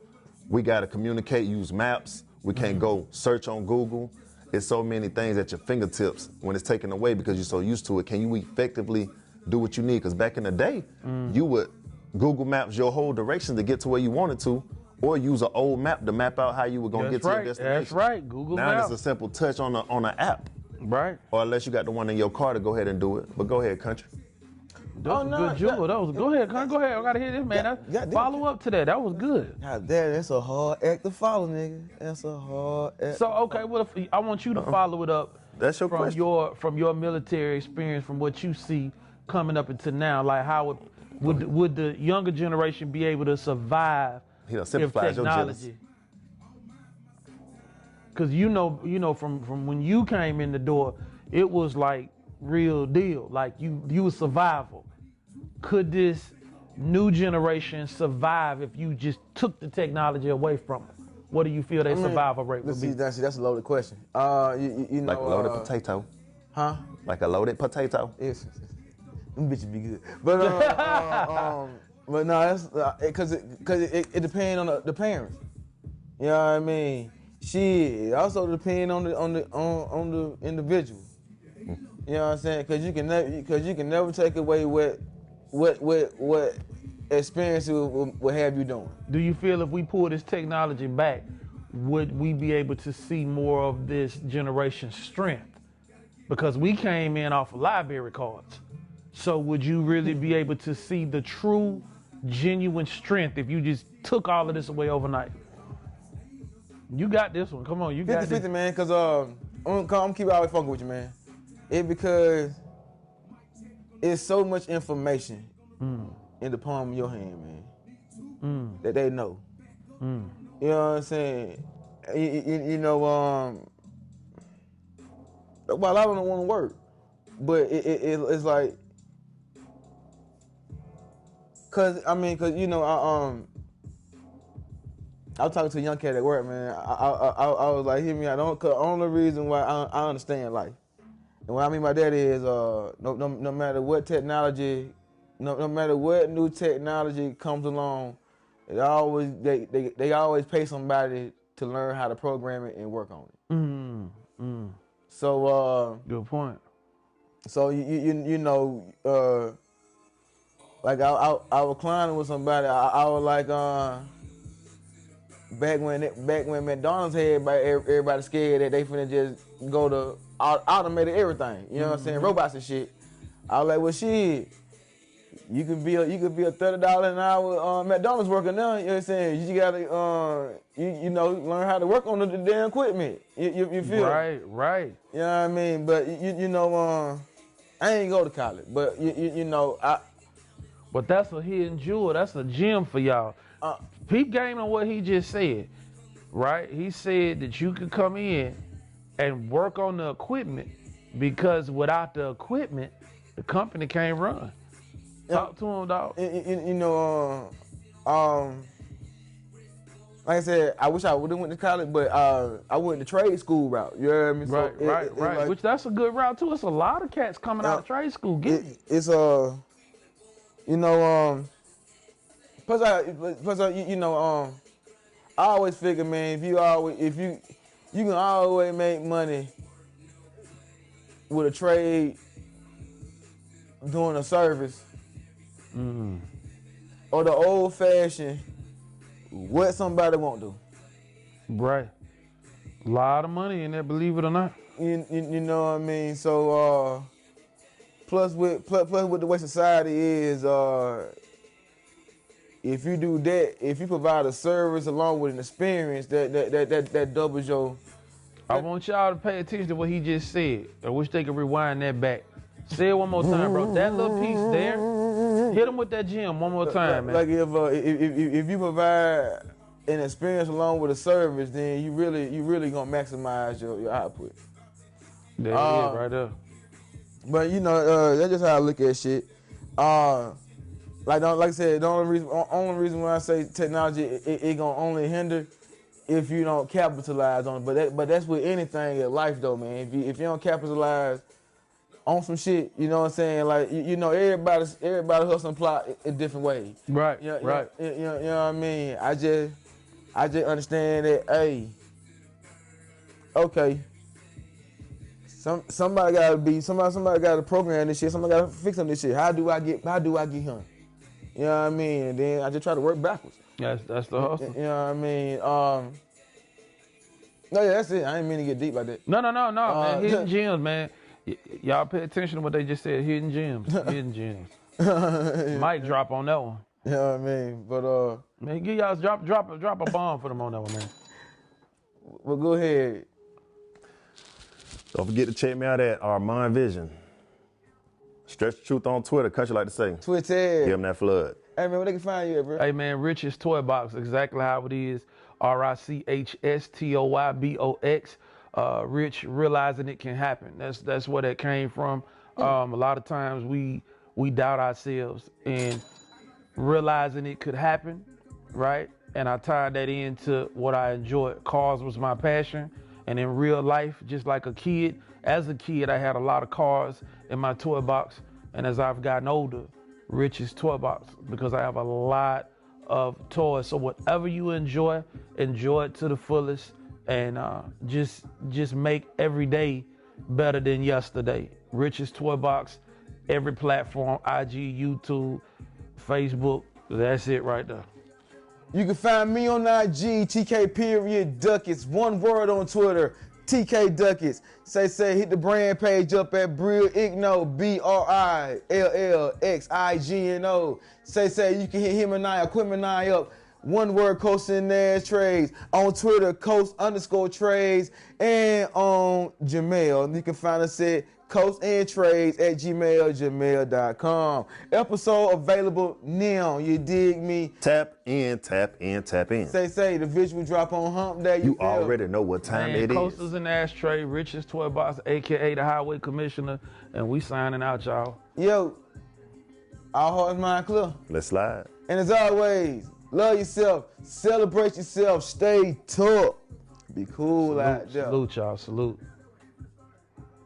we got to communicate, use maps. We can't go search on Google. It's so many things at your fingertips when it's taken away because you're so used to it. Can you effectively do what you need? Because back in the day, you would Google Maps your whole direction to get to where you wanted to, or use an old map to map out how you were going to get to your destination. That's right, Google Now Maps. it's a simple touch on an app. Right. Or unless you got the one in your car to go ahead and do it. But go ahead, Kuntry. That was good jewel. Go ahead, Con. Go ahead. I gotta hear this, man. Follow up to that. That was good. God damn, that's a hard act to follow, nigga. That's a hard act. So okay, well, if, I want you to follow it up. That's your from question. from your military experience, from what you see coming up into now. Like, how would the younger generation be able to survive if technology? Because you know, from when you came in the door, it was like real deal. Like you was survival. Could this new generation survive if you just took the technology away from them? What do you feel their survival rate would be? That's a loaded question. You know, like a loaded potato. Huh? Like a loaded potato. Yes. Them bitches be good. But but no, that's because it depends on the parents. You know what I mean? Shit, it also depends on the individual. You know what I'm saying? Because you can never take away what experience will have you doing. Do you feel if we pull this technology back, would we be able to see more of this generation's strength? Because we came in off of library cards. So would you really be able to see the true, genuine strength if you just took all of this away overnight? You got this one. Come on, you got 50-50, man, because I'm keep always fucking with you, man. Because it's so much information in the palm of your hand, man, that they know. You know what I'm saying? You know, well, I don't want to work, but it's like, cause you know, I was talking to a young cat at work, man. I was like, hear me out. Cause the only reason why I understand life, and what I mean by that is, no matter what technology, no matter what new technology comes along, they always pay somebody to learn how to program it and work on it. So good point. So you know, like I was climbing with somebody. I was like, back when McDonald's had everybody scared that they finna just go to automated everything. You know what I'm saying? Robots and shit. I was like, well, shit. You could be a $30 an hour McDonald's worker now. You know what I'm saying? You gotta you know, learn how to work on the damn equipment. You feel? Right. You know what I mean? But you know, I ain't go to college, but you know, But that's a hidden jewel. That's a gem for y'all. Peep game on what he just said, right? He said that you could come in and work on the equipment because without the equipment, the company can't run. Talk to him, dog. You know, like I said, I wish I would have went to college, but I went the trade school route. You know what I mean? So right. Like, which that's a good route too. It's a lot of cats coming out of trade school getting it. It's you know, plus you know, I always figure, man, if you can always make money with a trade doing a service. Or the old fashioned, what somebody won't do. Right. A lot of money in there, believe it or not. You know what I mean? So, plus with the way society is, if you do that, if you provide a service along with an experience, that doubles your. I want y'all to pay attention to what he just said. I wish they could rewind that back. Say it one more time, bro. That little piece there, Hit them with that gym one more time, man. Like if you provide an experience along with a service, then you really gonna maximize your output. There it is, right there. But you know, that's just how I look at shit. Like I said, the only reason why I say technology, it gonna only hinder if you don't capitalize on it. But that's with anything in life, though, man. If you don't capitalize on some shit, you know what I'm saying? Like you know, everybody hustle and plot in different ways. Right. You know, Right. You know what I mean? I just understand that. Hey, okay. Somebody gotta program this shit. Somebody gotta fix on this shit. How do I get him? You know what I mean? And then I just try to work backwards. That's the hustle. You know what I mean? No, yeah, that's it. I didn't mean to get deep like that. No, man. Hidden gems, man. Y'all pay attention to what they just said. Hidden gems. Hidden gems. Might drop on that one. You know what I mean? But man, give y'all drop a bomb for them on that one, man. Well, go ahead. Don't forget to check me out at Armand Vision. Stretch the Truth on Twitter. Country like to say. Twitter. Give them that flood. Hey, man, where they can find you at, bro? Hey, man, Rich's Toy Box, exactly how it is. RICHSTOYBOX. Rich realizing it can happen. That's where that came from. A lot of times we doubt ourselves, and realizing it could happen, right? And I tied that into what I enjoyed. Cars was my passion. And in real life, just like as a kid, I had a lot of cars in my toy box. And as I've gotten older, Rich's Toy Box, because I have a lot of toys. So whatever you enjoy it to the fullest, and just make every day better than yesterday. Rich's Toy Box, every platform, IG, YouTube, Facebook. That's it right there. You can find me on IG, TK Duckets. One word on Twitter, TK Duckets. Say, hit the brand page up at Brill Igno, BRILLXIGNO. Say, you can hit him and I, Equipment I up. One word, Coast and Nash Trades. On Twitter, Coast_Trades. And on Gmail, you can find us at coastandtrades@gmail.com. Episode available now. You dig me? Tap in. Say, the visual drop on Hump Day. You already know what time it is. Coasters and Ashtray, Rich's Toy Box, a.k.a. the Highway Commissioner, and we signing out, y'all. Yo, our hearts, mind clear. Let's slide. And as always, love yourself, celebrate yourself, stay tough, be cool out there. Salute, y'all. Salute.